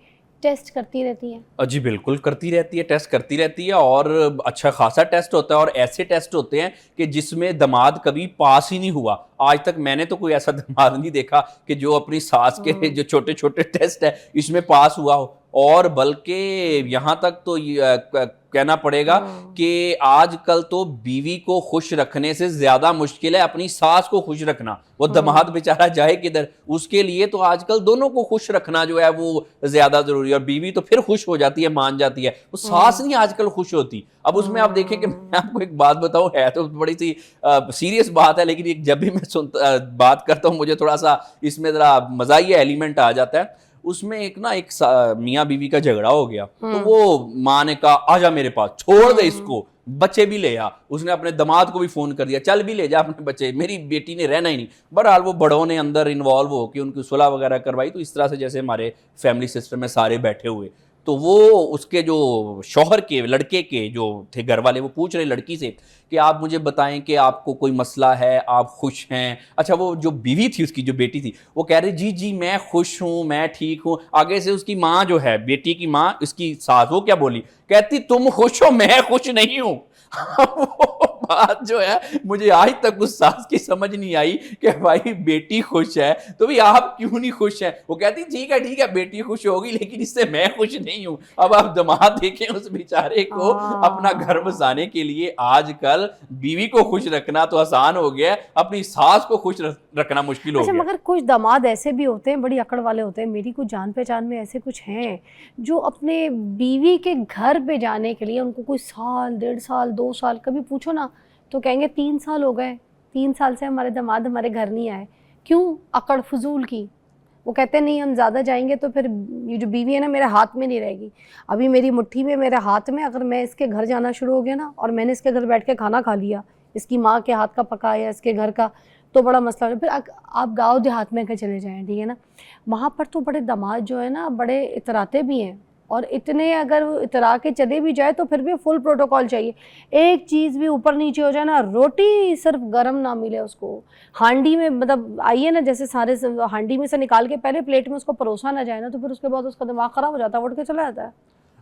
टेस्ट करती रहती है? जी बिल्कुल करती रहती है, टेस्ट करती रहती है, और अच्छा खासा टेस्ट होता है। और ऐसे टेस्ट होते हैं कि जिसमें दामाद कभी पास ही नहीं हुआ। आज तक मैंने तो कोई ऐसा दामाद नहीं देखा कि जो अपनी सास के जो छोटे छोटे टेस्ट है इसमें पास हुआ हो। और बल्कि यहाँ तक तो कहना पड़ेगा कि आजकल तो बीवी को खुश रखने से ज्यादा मुश्किल है अपनी सास को खुश रखना। वो दामाद बेचारा जाए किधर, उसके लिए तो आजकल दोनों को खुश रखना जो है वो ज्यादा जरूरी है। और बीवी तो फिर खुश हो जाती है, मान जाती है, वो सास नहीं आजकल खुश होती। अब उसमें आप देखें कि मैं आपको एक बात बताऊं, है तो बड़ी सी सीरियस बात है, लेकिन जब भी मैं बात करता हूं मुझे थोड़ा सा इसमें जरा मजाहिया एलिमेंट आ जाता है। उसमें एक मियाँ बीवी का झगड़ा हो गया, तो वो माँ ने कहा आजा मेरे पास, छोड़ दे इसको, बच्चे भी ले आ। उसने अपने दामाद को भी फोन कर दिया, चल भी ले जा अपने बच्चे, मेरी बेटी ने रहना ही नहीं। बहरहाल वो बड़ों ने अंदर इन्वॉल्व होकर उनकी सुलह वगैरह करवाई। तो इस तरह से जैसे हमारे फैमिली सिस्टम में सारे बैठे हुए, तो वो उसके जो शौहर के लड़के के जो थे घर वाले, वो पूछ रहे लड़की से कि आप मुझे बताएं कि आपको कोई मसला है, आप खुश हैं। अच्छा, वो जो बीवी थी उसकी, जो बेटी थी, वो कह रही जी जी मैं खुश हूँ, मैं ठीक हूँ। आगे से उसकी माँ जो है, बेटी की माँ, उसकी सास, वो क्या बोली, कहती तुम खुश हो, मैं खुश नहीं हूँ। वो बात जो है मुझे आज तक उस सास की समझ नहीं आई कि भाई बेटी खुश है तो भी आप क्यों नहीं खुश हैं। वो कहती ठीक है बेटी खुश होगी, लेकिन इससे मैं खुश नहीं हूं। अब आप दामाद देखें, उस बेचारे को अपना घर बसाने के लिए आजकल बीवी को खुश रखना तो आसान हो गया, अपनी सास को खुश रखना मुश्किल हो अच्छा, गया। मगर कुछ दामाद ऐसे भी होते हैं, बड़ी अकड़ वाले होते हैं। मेरी कुछ जान पहचान में ऐसे कुछ हैं जो अपने बीवी के घर पे जाने के लिए, उनको कोई साल, 1.5 साल, 2 साल, कभी पूछो ना तो कहेंगे 3 साल हो गए, 3 साल से हमारे दामाद हमारे घर नहीं आए। क्यों? अकड़ फजूल की। वो कहते हैं नहीं, हम ज़्यादा जाएंगे तो फिर ये जो बीवी है ना मेरे हाथ में नहीं रहेगी। अभी मेरी मुट्ठी में, मेरे हाथ में, अगर मैं इसके घर जाना शुरू हो गया ना और मैंने इसके घर बैठ के खाना खा लिया, इसकी माँ के हाथ का पका या इसके घर का, तो बड़ा मसला है। फिर आप गाँव देहात में चले जाएँ, ठीक है ना, वहाँ पर तो बड़े दामाद जो है ना बड़े इतराते भी हैं। और इतने अगर वो इतरा के चले भी जाए तो फिर भी फुल प्रोटोकॉल चाहिए। एक चीज़ भी ऊपर नीचे हो जाए ना, रोटी सिर्फ गरम ना मिले उसको, हांडी में, मतलब आइए ना, जैसे सारे हांडी में से निकाल के पहले प्लेट में उसको परोसा ना जाए ना, तो फिर उसके बाद उसका दिमाग ख़राब हो जाता है, उठ के चला जाता है।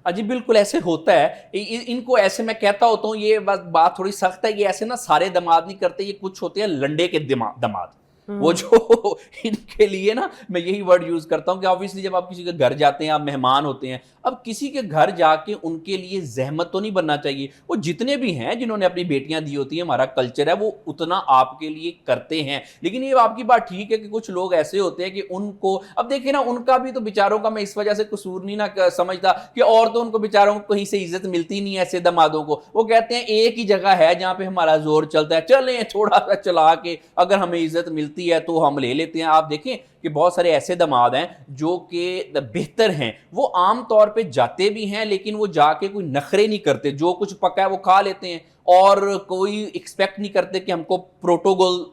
अजी बिल्कुल ऐसे होता है। इनको ऐसे मैं कहता होता हूँ, ये बात थोड़ी सख्त है, ये ऐसे ना सारे दामाद नहीं करते, ये कुछ होते हैं लंडे के दामाद। वो जो इनके लिए ना मैं यही वर्ड यूज करता हूँ कि ऑब्वियसली जब आप किसी के घर जाते हैं, आप मेहमान होते हैं, अब किसी के घर जाके उनके लिए जहमत तो नहीं बनना चाहिए। वो जितने भी हैं जिन्होंने अपनी बेटियां दी होती हैं, हमारा कल्चर है, वो उतना आपके लिए करते हैं। लेकिन ये आपकी बात ठीक है कि कुछ लोग ऐसे होते हैं कि उनको, अब देखिए ना, उनका भी तो बेचारों का मैं इस वजह से कसूर नहीं ना समझता कि और तो उनको बेचारों को कहीं से इज्जत मिलती नहीं है ऐसे दामादों को। वो कहते हैं एक ही जगह है जहाँ पे हमारा जोर चलता है, चलें थोड़ा सा चला के, अगर हमें इज्जत मिलती है तो हम ले लेते हैं। आप देखें कि बहुत सारे ऐसे दामाद हैं जो कि बेहतर हैं, वो आम तौर पे जाते भी हैं, लेकिन वो जाके कोई नखरे नहीं करते, जो कुछ पका है वो खा लेते हैं और कोई एक्सपेक्ट नहीं करते कि हमको प्रोटोकॉल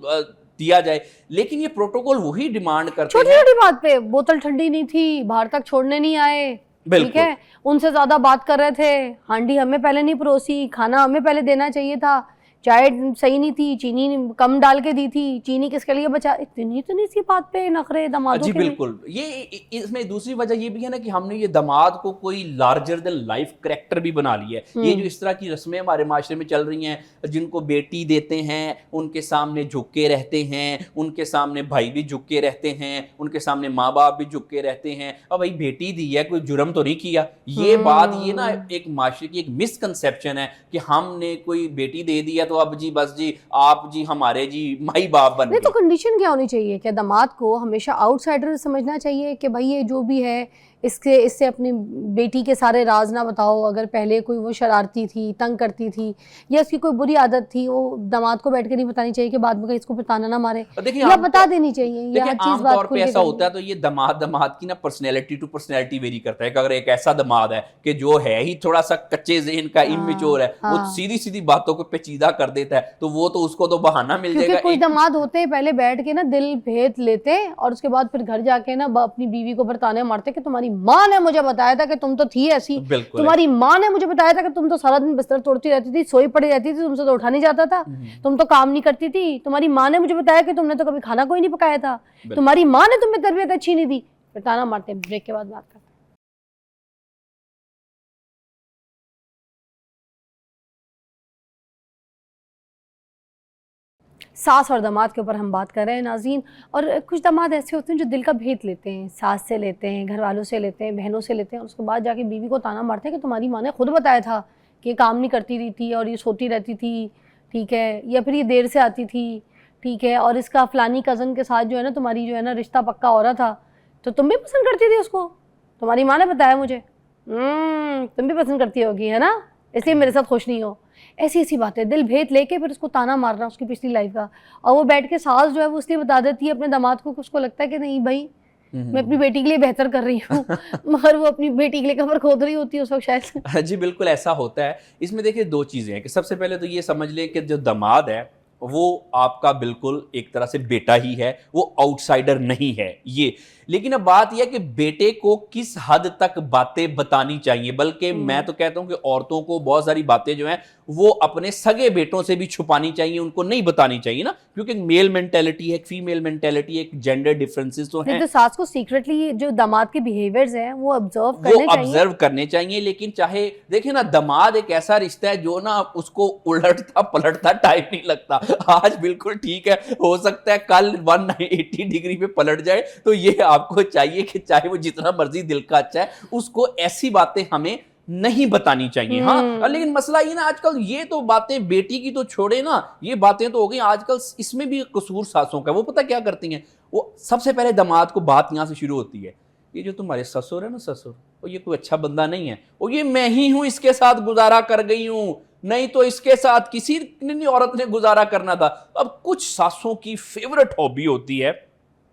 दिया जाए। लेकिन ये प्रोटोकॉल वही डिमांड करते हैं। छोटी छोटी बात पे, बोतल ठंडी नहीं थी, बाहर तक छोड़ने नहीं आए, ठीक है, उनसे ज्यादा बात कर रहे थे, हांडी हमें पहले नहीं परोसी, खाना हमें पहले देना चाहिए था, चाय सही नहीं थी, चीनी कम डाल के दी थी, चीनी किसके लिए बचा। इतनी सी बात पे नखरे दामादों जी के बिल्कुल। ये इसमें दूसरी वजह ये भी है ना कि हमने ये दामाद को कोई लार्जर देन लाइफ कैरेक्टर भी बना लिया है। ये जो इस तरह की रस्में हमारे माशरे में चल रही हैं, जिनको बेटी देते हैं उनके सामने झुक के रहते हैं, उनके सामने भाई भी झुक के रहते हैं, उनके सामने माँ बाप भी झुक के रहते हैं। अब भाई बेटी दी है, कोई जुर्म तो नहीं किया। ये बात, ये ना एक माशरे की एक मिसकंसेप्शन है कि हमने कोई बेटी दे दी है तो अब जी बस जी आप जी हमारे जी माई बाप बन गए। नहीं तो कंडीशन क्या होनी चाहिए? क्या दामाद को हमेशा आउटसाइडर समझना चाहिए कि भाई ये जो भी है इससे अपनी बेटी के सारे राज ना बताओ, अगर पहले कोई वो शरारती थी, तंग करती थी, या उसकी कोई बुरी आदत थी, वो दामाद को बैठ के नहीं बतानी चाहिए कि बाद में कहीं इसको पे ताना ना मारे, या बता देनी चाहिए। ये हर चीज बात पे ऐसा होता है। तो ये दामाद की ना पर्सनैलिटी टू पर्सनैलिटी वेरी करता है कि अगर एक ऐसा दामाद है कि जो है ही थोड़ा सा कच्चे ज़हन का, इमेच्योर है, वो सीधी सीधी बातों को पेचीदा कर देता है, तो वो तो उसको तो बहाना मिल जाएगा। कुछ दामाद होते हैं पहले बैठ के ना दिल भेद लेते और उसके बाद फिर घर जाके ना अपनी बीवी को बरताने मारते कि तुम्हारी माँ ने मुझे बताया था कि तुम तो थी ऐसी, बिल्कुल तुम्हारी माँ ने मुझे बताया था कि तुम तो सारा दिन बिस्तर तोड़ती रहती थी, सोई पड़ी रहती थी, तुमसे तो उठा नहीं जाता था, तुम तो काम नहीं करती थी, तुम्हारी माँ ने मुझे बताया कि तुमने तो कभी खाना कोई नहीं पकाया था, तुम्हारी माँ ने तुम्हें तरबियत अच्छी नहीं दी। फिर ताना मारते हैं, ब्रेक के बाद बात करते हैं। सास और दामाद के ऊपर हम बात कर रहे हैं नाज़रीन। और कुछ दामाद ऐसे होते हैं जो दिल का भेद लेते हैं, सास से लेते हैं, घर वालों से लेते हैं, बहनों से लेते हैं, और उसके बाद जाके बीवी को ताना मारते हैं कि तुम्हारी माँ ने खुद बताया था कि ये काम नहीं करती रही थी और ये सोती रहती थी, ठीक है, या फिर ये देर से आती थी, ठीक है, और इसका फ़लानी कज़न के साथ जो है ना तुम्हारी जो है ना रिश्ता पक्का हो रहा था, तो तुम भी पसंद करती थी उसको, तुम्हारी माँ ने बताया मुझे, तुम भी पसंद करती होगी, है ना, इसलिए मेरे साथ खुश नहीं हो। ऐसी ऐसी बातें दिल भेद लेके फिर उसको ताना मारना उसकी पिछली लाइफ का। और वो बैठ के सास जो है वो इसलिए बता देती है अपने दामाद को, उसको लगता है कि नहीं भाई मैं अपनी बेटी के लिए बेहतर कर रही हूँ मगर वो अपनी बेटी के लिए कब्र खोद रही होती है उस वक्त शायद। जी बिल्कुल ऐसा होता है। इसमें देखिए दो चीज़ें हैं कि सबसे पहले तो ये समझ लें कि जो दामाद है वो आपका बिल्कुल एक तरह से बेटा ही है, वो आउटसाइडर नहीं है ये। लेकिन अब बात यह है कि बेटे को किस हद तक बातें बतानी चाहिए, बल्कि मैं तो कहता हूं कि औरतों को बहुत सारी बातें जो हैं वो अपने सगे बेटों से भी छुपानी चाहिए, उनको नहीं बतानी चाहिए ना, क्योंकि मेल मेंटेलिटी है, फीमेल मेंटेलिटी है, जेंडर डिफरेंसेस तो हैं। तो सास को सीक्रेटली जो दामाद के बिहेवियर्स हैं वो ऑब्जर्व करने चाहिए। लेकिन चाहे देखिए ना, दामाद एक ऐसा रिश्ता है जो ना उसको उलटता पलटता टाइम नहीं लगता। आज बिल्कुल ठीक है, हो सकता है कल 180 डिग्री पे पलट जाए। तो ये आपको चाहिए कि चाहे वो जितना मर्जी दिल का अच्छा है, उसको ऐसी बातें हमें नहीं बतानी चाहिए। हाँ, लेकिन मसला ये ना, आजकल ये तो बातें बेटी की तो छोड़े ना, ये बातें तो हो गई आजकल, इसमें भी कसूर सासों का। वो पता क्या करती हैं, वो सबसे पहले दामाद को बात यहां से शुरू होती है, ये जो तुम्हारे ससुर है ना, ससुर और ये कोई अच्छा बंदा नहीं है, और ये मैं ही हूं इसके साथ गुजारा कर गई हूं, नहीं तो इसके साथ किसी औरत ने गुजारा करना था। अब कुछ सासों की फेवरेट हॉबी होती है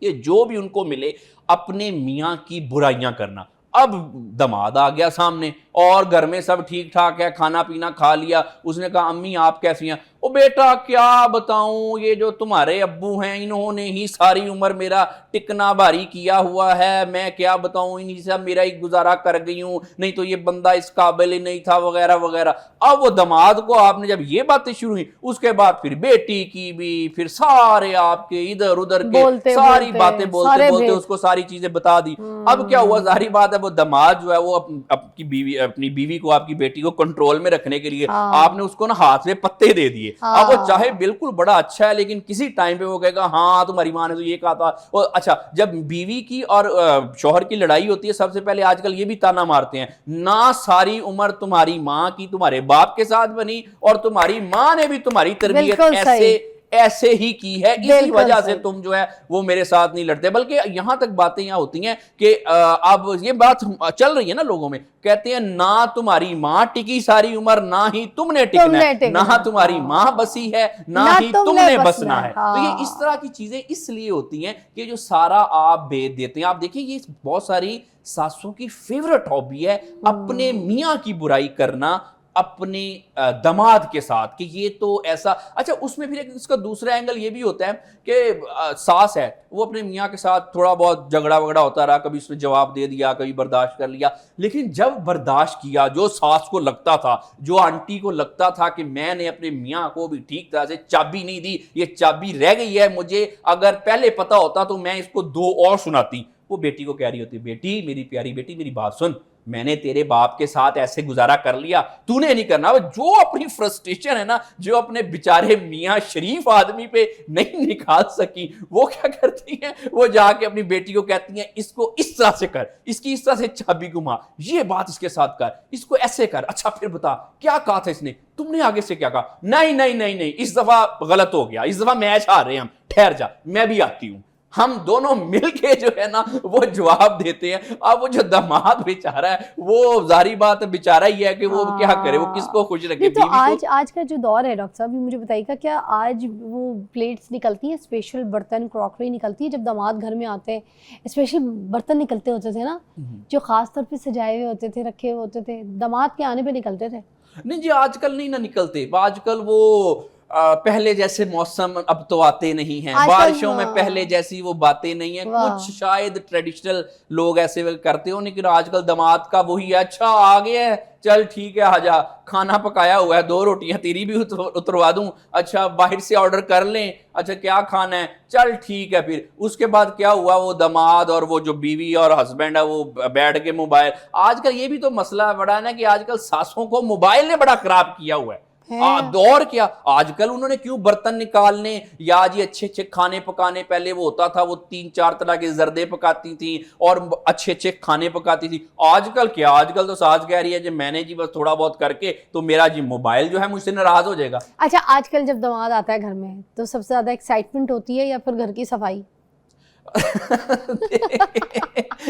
ये जो भी उनको मिले अपने मियाँ की बुराइयां करना। अब दामाद आ गया सामने और घर में सब ठीक ठाक है, खाना पीना खा लिया, उसने कहा अम्मी आप कैसी हैं? ओ बेटा क्या बताऊं, ये जो तुम्हारे अब्बू हैं इन्होंने ही सारी उम्र मेरा टिकना भारी किया हुआ है, मैं क्या बताऊं, इन्हीं से मेरा ही गुजारा कर गई हूं, नहीं तो ये बंदा इस काबिल ही नहीं था वगैरह वगैरह। अब वो दामाद को आपने जब ये बातें शुरू हुई, उसके बाद फिर बेटी की भी, फिर सारे आपके इधर उधर के सारी बातें बोलते बोलते उसको सारी चीजें बता दी। अब क्या हुआ, जाहिर बात है वो दामाद जो है वो अपनी बीवी को, आपकी बेटी को कंट्रोल में रखने के लिए आपने उसको ना हाथ में पत्ते दे दिए। अब वो चाहे बिल्कुल बड़ा अच्छा है, लेकिन किसी टाइम पे वो कहेगा हाँ तुम्हारी माँ ने तो ये कहा था। और अच्छा, जब बीवी की और शौहर की लड़ाई होती है, सबसे पहले आजकल ये भी ताना मारते हैं ना, सारी उम्र तुम्हारी माँ की तुम्हारे बाप के साथ बनी और तुम्हारी माँ ने भी तुम्हारी तरबियत ऐसे ही की है, इसी वजह से तुम जो है वो मेरे साथ नहीं लड़ते। बल्कि यहां तक बातें यहां होती हैं कि अब ये बात चल रही है ना लोगों में, कहते हैं ना तुम्हारी माँ टिकी सारी उम्र, ना ही तुमने टिकना है, ना तुम्हारी माँ बसी है, ना ही तुमने बसना है। तो ये इस तरह की चीजें इसलिए होती हैं कि जो सारा आप भेद देते हैं। आप देखिए ये बहुत सारी सासों की फेवरेट हॉबी है अपने मियाँ की बुराई करना अपने दामाद के साथ, कि ये तो ऐसा। अच्छा, उसमें फिर एक इसका दूसरा एंगल ये भी होता है कि सास है वो अपने मियाँ के साथ थोड़ा बहुत झगड़ा वगड़ा होता रहा, कभी उसने जवाब दे दिया, कभी बर्दाश्त कर लिया, लेकिन जब बर्दाश्त किया, जो सास को लगता था, जो आंटी को लगता था कि मैंने अपने मियाँ को भी ठीक तरह से चाबी नहीं दी, ये चाबी रह गई है, मुझे अगर पहले पता होता तो मैं इसको दो और सुनाती, वो बेटी को कह रही होती, बेटी मेरी प्यारी बेटी मेरी बात सुन, मैंने तेरे बाप के साथ ऐसे गुजारा कर लिया, तूने नहीं करना। जो अपनी फ्रस्ट्रेशन है ना, जो अपने बेचारे मियाँ शरीफ आदमी पे नहीं निकाल सकी, वो क्या करती हैं, वो जाके अपनी बेटी को कहती हैं इसको इस तरह से कर, इसकी इस तरह से चाबी घुमा, ये बात इसके साथ कर, इसको ऐसे कर, अच्छा फिर बता क्या कहा था इसने, तुमने आगे से क्या कहा, नहीं नहीं नहीं नहीं इस दफा गलत हो गया, इस दफा मैच हार रहे हैं हम, ठहर जा मैं भी आती हूं। हम दोनों मिलके जो है ना वो जवाब देते हैं। अब वो जो दामाद बेचारा है वो जारी बात बेचारा ही है कि वो क्या करे, वो किसको खुश रखे। तो आज का जो दौर है डॉक्टर साहब, मुझे बताइएगा क्या आज वो प्लेट्स निकलती हैं, स्पेशल बर्तन क्रॉकरी निकलती है जब दामाद घर में आते हैं, स्पेशल बर्तन निकलते होते थे ना जो खास तौर पे सजाए हुए होते थे, रखे हुए होते थे, दामाद के आने पे निकलते थे? नहीं जी आजकल नहीं ना निकलते, आजकल वो पहले जैसे मौसम अब तो आते नहीं हैं, आजकल बारिशों में हाँ। पहले जैसी वो बातें नहीं है। वाह। कुछ शायद ट्रेडिशनल लोग ऐसे करते हो, लेकिन आजकल दामाद का वही है, अच्छा आ गया है, चल ठीक है आजा, खाना पकाया हुआ है, 2 रोटियां तेरी भी उतरवा दूं, अच्छा बाहर से ऑर्डर कर लें, अच्छा क्या खाना है, चल ठीक है। फिर उसके बाद क्या हुआ, वो दामाद और वो जो बीवी और हस्बैंड है वो बैठ के मोबाइल। आजकल ये भी तो मसला बड़ा है ना कि आजकल सासों को मोबाइल ने बड़ा खराब किया हुआ है। और क्या, आजकल उन्होंने क्यों बर्तन निकालने या जी अच्छे अच्छे खाने पकाने, पहले वो होता था वो 3-4 तरह के जर्दे पकाती थी और अच्छे अच्छे खाने पकाती थी। आजकल क्या, आजकल तो सास कह रही है जी मैंने जी बस थोड़ा बहुत करके तो मेरा जी मोबाइल जो है मुझसे नाराज हो जाएगा। अच्छा, आजकल जब दामाद आता है घर में तो सबसे ज्यादा एक्साइटमेंट होती है या फिर घर की सफाई?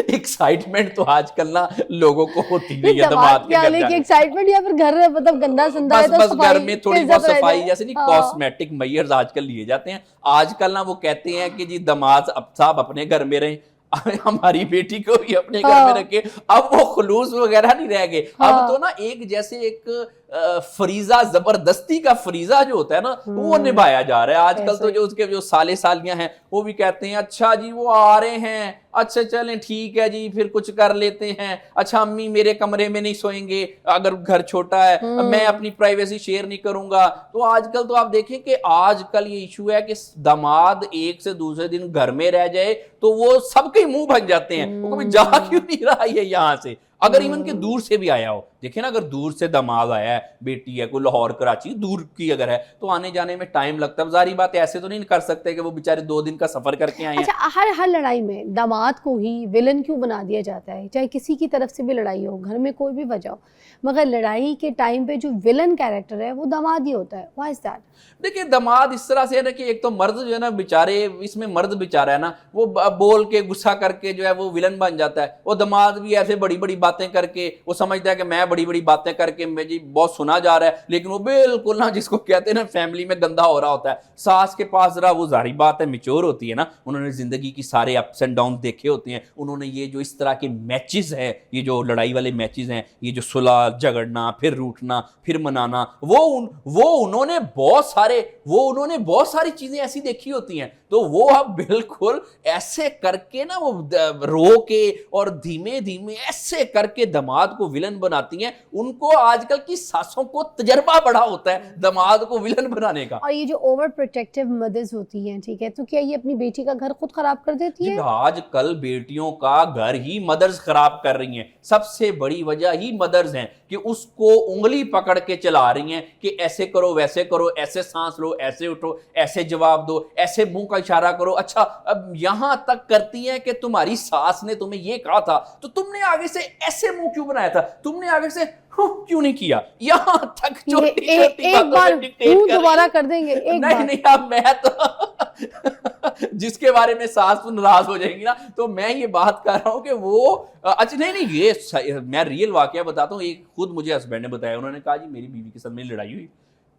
एक्साइटमेंट तो आजकल ना लोगों को होती नहीं है दामाद दामाद के आने की एक्साइटमेंट, या फिर घर मतलब गंदा संदा है बस तो बस सफाई घर में थोड़ी की बहुत इज्जत रह सफाई, जाए। जैसे नहीं हाँ। कॉस्मेटिक मेजर्स आजकल लिए जाते हैं। आजकल ना वो कहते हैं कि जी दामाद अब साहब अपने घर में रहे, हमारी बेटी को भी अपने घर में हाँ। रखे। अब वो खुलूस वगैरह नहीं रह गए। हाँ। अब तो ना एक जैसे एक फरीजा, जबरदस्ती का फरीजा जो होता है ना वो निभाया जा रहा है आजकल। तो जो उसके जो साले सालियां हैं वो भी कहते हैं अच्छा जी वो आ रहे हैं, अच्छा चलें ठीक है जी, फिर कुछ कर लेते हैं, अच्छा अम्मी मेरे कमरे में नहीं सोएंगे अगर घर छोटा है, मैं अपनी प्राइवेसी शेयर नहीं करूंगा। तो आजकल तो आप देखें कि आजकल ये इशू है कि दामाद एक से दूसरे दिन घर में रह जाए तो वो सबके मुंह बन जाते हैं, वो कभी जा क्यों नहीं रहा है यहां से, अगर इवन के दूर से भी आया हो। देखिए ना, अगर दूर से दामाद आया है, बेटी है, कोई लाहौर कराची दूर की अगर है तो आने जाने में टाइम लगता है। जारी बात है ऐसे तो नहीं कर सकते कि वो बेचारे 2 दिन का सफर करके आए हैं। अच्छा, हर लड़ाई में दामाद को ही विलन क्यों बना दिया जाता है? चाहे किसी की तरफ से भी लड़ाई हो, घर में कोई भी वजह हो, मगर लड़ाई के टाइम पे जो विलन कैरेक्टर है वो दामाद ही होता है। Why is that? देखिए दामाद इस तरह से है ना कि एक तो मर्द जो है ना बेचारे, इसमें मर्द बेचारा है ना वो बोल के गुस्सा करके जो है वो विलन बन जाता है। वो दामाद भी ऐसे बड़ी बड़ी बातें करके वो समझता है कि मैं बड़ी बड़ी बातें करके मुझे बहुत सुना जा रहा है, लेकिन वो बिल्कुल ना, जिसको कहते हैं ना फैमिली में गंदा हो रहा होता है। सास के पास जरा वो जारी बात है मिच्योर होती है ना, उन्होंने जिंदगी की सारे अप्स एंड डाउन देखे होते हैं, उन्होंने ये जो इस तरह के मैचेस हैं, ये जो लड़ाई वाले मैचेस हैं, ये जो सुलह झगड़ना फिर रूठना फिर मनाना, उन्होंने बहुत सारी चीजें ऐसी देखी होती हैं। तो वो अब बिल्कुल ऐसे करके ना वो रो के और धीमे धीमे ऐसे करके दामाद को विलन बनाती हैं। उनको आजकल की सासों को तजर्बा बड़ा होता है दामाद को विलन बनाने का। और ये जो ओवर प्रोटेक्टिव मदर्स होती हैं, ठीक है, तो क्या ये अपनी बेटी का घर खुद खराब कर देती है? आजकल बेटियों का घर ही मदर्स खराब कर रही हैं। सबसे बड़ी वजह ही मदर्स हैं कि उसको उंगली पकड़ के चला रही हैं कि ऐसे करो वैसे करो, ऐसे सांस लो, ऐसे उठो, ऐसे जवाब दो, ऐसे मुंह का इशारा करो। अच्छा अब यहां तक करती हैं कि तुम्हारी सास ने तुम्हें यह कहा था तो तुमने आगे से ऐसे मुंह क्यों बनाया था, तुमने आगे से क्यों नहीं किया, यहां तक एक बार दोबारा कर देंगे, एक नहीं बार। नहीं अब मैं तो जिसके बारे में सास नाराज हो जाएंगी ना, तो मैं ये बात कर रहा हूं कि वो अच्छा नहीं ये मैं रियल वाकया बताता हूँ। एक खुद मुझे हस्बैंड ने बताया, उन्होंने कहा जी मेरी बीवी के साथ मेरी लड़ाई हुई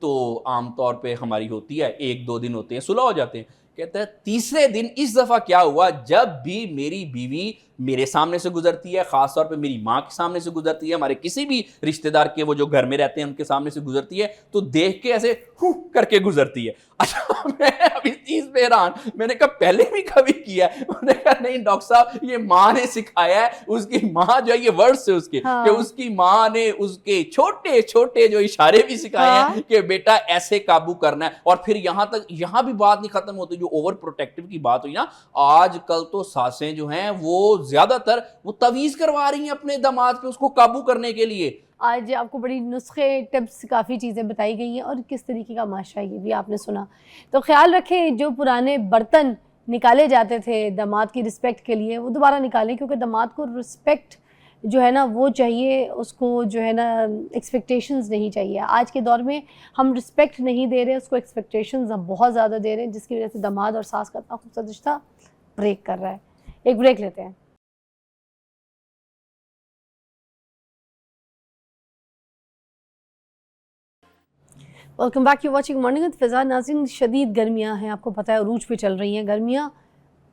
तो आमतौर पे हमारी होती है 1-2 दिन होते हैं, सुलह हो जाते हैं। कहता है तीसरे दिन इस दफा क्या हुआ, जब भी मेरी बीवी मेरे सामने से गुजरती है, खासतौर पे मेरी माँ के सामने से गुजरती है, हमारे किसी भी रिश्तेदार के वो जो घर में रहते हैं उनके सामने से गुजरती है, तो देख के ऐसे करके गुजरती है। अच्छा मैं अब इस चीज पे हैरान, मैंने कहा पहले भी कभी किया है? उन्होंने कहा नहीं डॉक्टर साहब ये माँ ने सिखाया है, उसकी माँ जो है ये वर्ड्स है उसके हाँ। कि उसकी माँ ने उसके छोटे छोटे जो इशारे भी सिखाए हाँ। हैं कि बेटा ऐसे काबू करना है। और फिर यहां भी बात नहीं खत्म होती, जो ओवर प्रोटेक्टिव की बात हुई ना, आजकल तो सासें जो हैं वो ज्यादातर वो तवीज करवा रही हैं अपने दामाद पे उसको काबू करने के लिए। आज आपको बड़ी नुस्खे टिप्स काफ़ी चीज़ें बताई गई हैं और किस तरीके का माशरा ये भी आपने सुना। तो ख्याल रखें जो पुराने बर्तन निकाले जाते थे दामाद की रिस्पेक्ट के लिए वो दोबारा निकालें, क्योंकि दामाद को रिस्पेक्ट जो है ना वो चाहिए, उसको जो है ना एक्सपेक्टेशंस नहीं चाहिए। आज के दौर में हम रिस्पेक्ट नहीं दे रहे, उसको एक्सपेक्टेशंस हम बहुत ज़्यादा दे रहे हैं, जिसकी वजह से दामाद और सास का इतना खूबसूरत रिश्ता ब्रेक कर रहा है। एक ब्रेक लेते हैं। Welcome back, you watching morning with Fiza. नाज़रीन, शदीद गर्मियाँ हैं, आपको पता है अरूज पे चल रही हैं गर्मियाँ।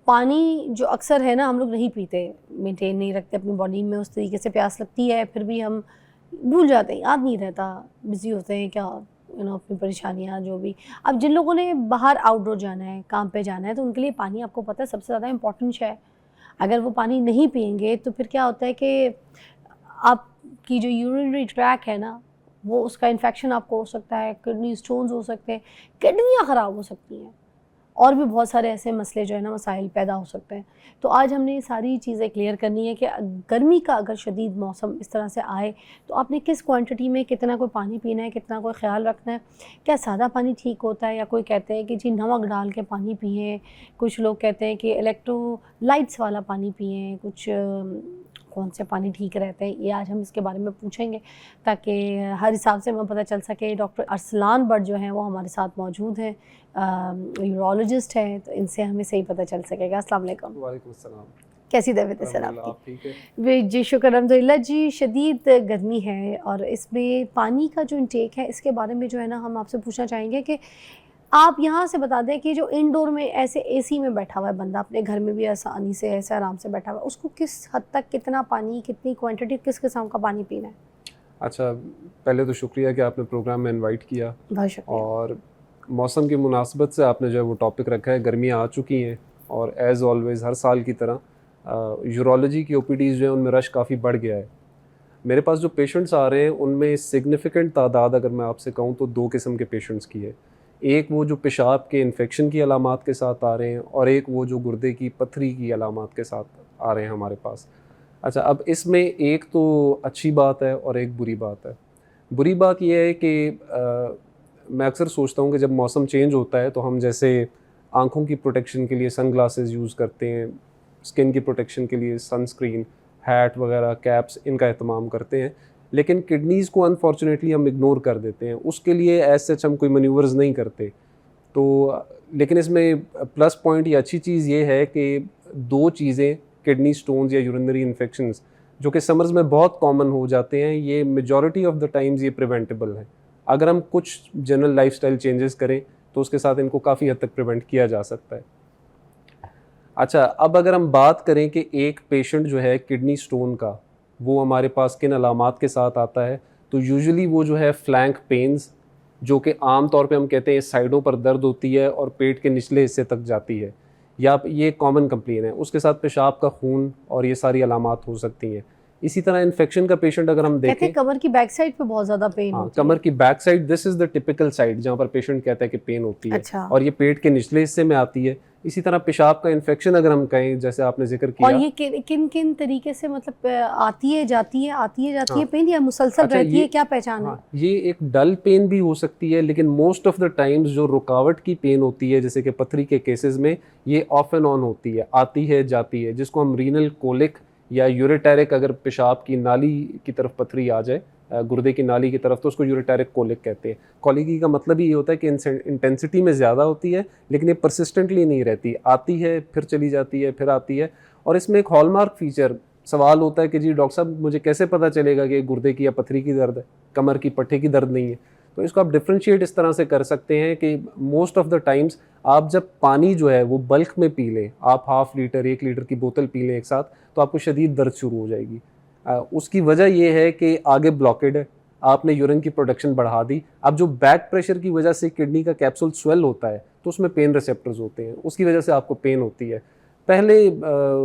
पानी जो अक्सर है ना हम लोग नहीं पीते, मेंटेन नहीं रखते अपनी बॉडी में, उस तरीके से प्यास लगती है फिर भी हम भूल जाते हैं, याद नहीं रहता, बिज़ी होते हैं, क्या अपनी परेशानियाँ जो भी। अब जिन लोगों ने बाहर आउटडोर जाना है, काम पे जाना है, तो उनके लिए पानी आपको पता है सबसे ज़्यादा इम्पोर्टेंट है। अगर वो पानी नहीं पिएंगे तो फिर क्या होता है कि आपकी जो यूरिनरी ट्रैक है ना, वो उसका इन्फेक्शन आपको हो सकता है, किडनी स्टोन्स हो सकते हैं, किडनियाँ ख़राब हो सकती हैं, और भी बहुत सारे ऐसे मसले जो है ना, मसाइल पैदा हो सकते हैं। तो आज हमने ये सारी चीज़ें क्लियर करनी है कि गर्मी का अगर शदीद मौसम इस तरह से आए तो आपने किस क्वांटिटी में कितना कोई पानी पीना है, कितना कोई ख्याल रखना है। क्या सादा पानी ठीक होता है, या कोई कहते हैं कि जी नमक डाल के पानी पिएँ, कुछ लोग कहते हैं कि इलेक्ट्रोलाइट्स वाला पानी पिएँ, कुछ कौन से पानी ठीक रहते हैं, ये आज हम इसके बारे में पूछेंगे ताकि हर हिसाब से हमें पता चल सके। डॉक्टर अरसलान भट्ट जो हैं वो हमारे साथ मौजूद हैं, यूरोलॉजिस्ट हैं, तो इनसे हमें सही पता चल सकेगा। अस्सलाम वालेकुम। वालेकुम अस्सलाम। कैसी तबीयत है सर आप आपकी? ठीक है? जी शुक्र अल्हम्दुलिल्लाह जी। शदीद गर्मी है और इसमें पानी का जो इंटेक है इसके बारे में जो है ना हम आपसे पूछना चाहेंगे कि आप यहाँ से बता दें कि जो इंडोर में ऐसे एसी में बैठा हुआ है बंदा, अपने घर में भी आसानी से ऐसे आराम से बैठा हुआ है, उसको किस हद तक कितना पानी, कितनी क्वांटिटी, किस किस्म का पानी पीना है? अच्छा, पहले तो शुक्रिया कि आपने प्रोग्राम में इनवाइट किया, बहुत शुक्रिया। और मौसम की मुनासबत से आपने जो है वो टॉपिक रखा है। गर्मियाँ आ चुकी हैं और एज़ ऑलवेज़ हर साल की तरह यूरोलॉजी की ओपीडीज़ जो है उनमें रश काफ़ी बढ़ गया है। मेरे पास जो पेशेंट्स आ रहे हैं उनमें सिग्निफिकेंट तादाद अगर मैं आपसे कहूँ तो 2 किस्म के पेशेंट्स की है। एक वो जो पेशाब के इन्फेक्शन की अलामात के साथ आ रहे हैं, और एक वो जो गुर्दे की पथरी की अलामात के साथ आ रहे हैं हमारे पास। अच्छा, अब इसमें एक तो अच्छी बात है और एक बुरी बात है। बुरी बात यह है कि मैं अक्सर सोचता हूँ कि जब मौसम चेंज होता है तो हम जैसे आँखों की प्रोटेक्शन के लिए सन ग्लासेस यूज़ करते हैं, स्किन की प्रोटेक्शन के लिए सनस्क्रीन, हैट वगैरह, कैप्स, इनका एहतमाम करते हैं, लेकिन किडनीज़ को अनफॉर्चुनेटली हम इग्नोर कर देते हैं। उसके लिए एज सच हम कोई मैन्यूवर्स नहीं करते। तो लेकिन इसमें प्लस पॉइंट या अच्छी चीज़ ये है कि 2 चीज़ें, किडनी स्टोन्स या यूरिनरी इन्फेक्शंस, जो कि समर्स में बहुत कॉमन हो जाते हैं, ये मेजॉरिटी ऑफ द टाइम्स ये प्रिवेंटेबल हैं। अगर हम कुछ जनरल लाइफस्टाइल चेंजेस करें तो उसके साथ इनको काफ़ी हद तक प्रिवेंट किया जा सकता है। अच्छा, अब अगर हम बात करें कि एक पेशेंट जो है किडनी स्टोन का, वो हमारे पास किन अलामात के साथ आता है, तो यूजुअली वो जो है फ्लैंक पेन्स, जो कि आम तौर पे हम कहते हैं साइडों पर दर्द होती है और पेट के निचले हिस्से तक जाती है, या ये कॉमन कंप्लेन है। उसके साथ पेशाब का खून और ये सारी अलामात हो सकती हैं। इसी तरह इन्फेक्शन का पेशेंट अगर हम कहते देखें, हैं कमर की बैक साइड पे बहुत ज़्यादा पेन हाँ, होती है। कमर की back side, this is the typical side जहाँ पर पेशेंट कहता है कि पेन होती है। अच्छा। और ये पेट के निचले हिस्से में आती है। इसी तरह पेशाब का इन्फेक्शन अगर हम कहें, जैसे आपने जिक्र किया, और ये किन किन तरीके से, मतलब आती है जाती है, आती है जाती है हाँ। पेन, या मुसलसल अच्छा, रहती ये- है, क्या पहचान है? हाँ, ये एक डल पेन भी हो सकती है, लेकिन मोस्ट ऑफ द टाइम्स जो रुकावट की पेन होती है, जैसे कि पथरी के केसेस में, ये ऑफ एंड ऑन होती है, आती है जाती है, जिसको हम रीनल कोलिक या यूरेटेरिक, अगर पेशाब की नाली की तरफ पथरी आ जाए, गुर्दे की नाली की तरफ, तो उसको यूरेटेरिक कोलिक कहते हैं। कोलिकी का मतलब ही ये होता है कि इंटेंसिटी में ज़्यादा होती है, लेकिन ये परसिस्टेंटली नहीं रहती, आती है फिर चली जाती है, फिर आती है। और इसमें एक हॉलमार्क फीचर सवाल होता है कि जी डॉक्टर साहब, मुझे कैसे पता चलेगा कि गुर्दे की या पथरी की दर्द है, कमर की पट्टे की दर्द नहीं है? तो इसको आप डिफ्रेंशिएट इस तरह से कर सकते हैं कि मोस्ट ऑफ द टाइम्स आप जब पानी जो है वो बल्क में पी लें, आप 1/2 लीटर 1 लीटर की बोतल पी लें एक साथ, तो आपको शदीद दर्द शुरू हो जाएगी। उसकी वजह ये है कि आगे ब्लॉकेड है, आपने यूरिन की प्रोडक्शन बढ़ा दी। अब जो बैक प्रेशर की वजह से किडनी का कैप्सूल स्वेल होता है, तो उसमें पेन रिसेप्टर्स होते हैं, उसकी वजह से आपको पेन होती है। पहले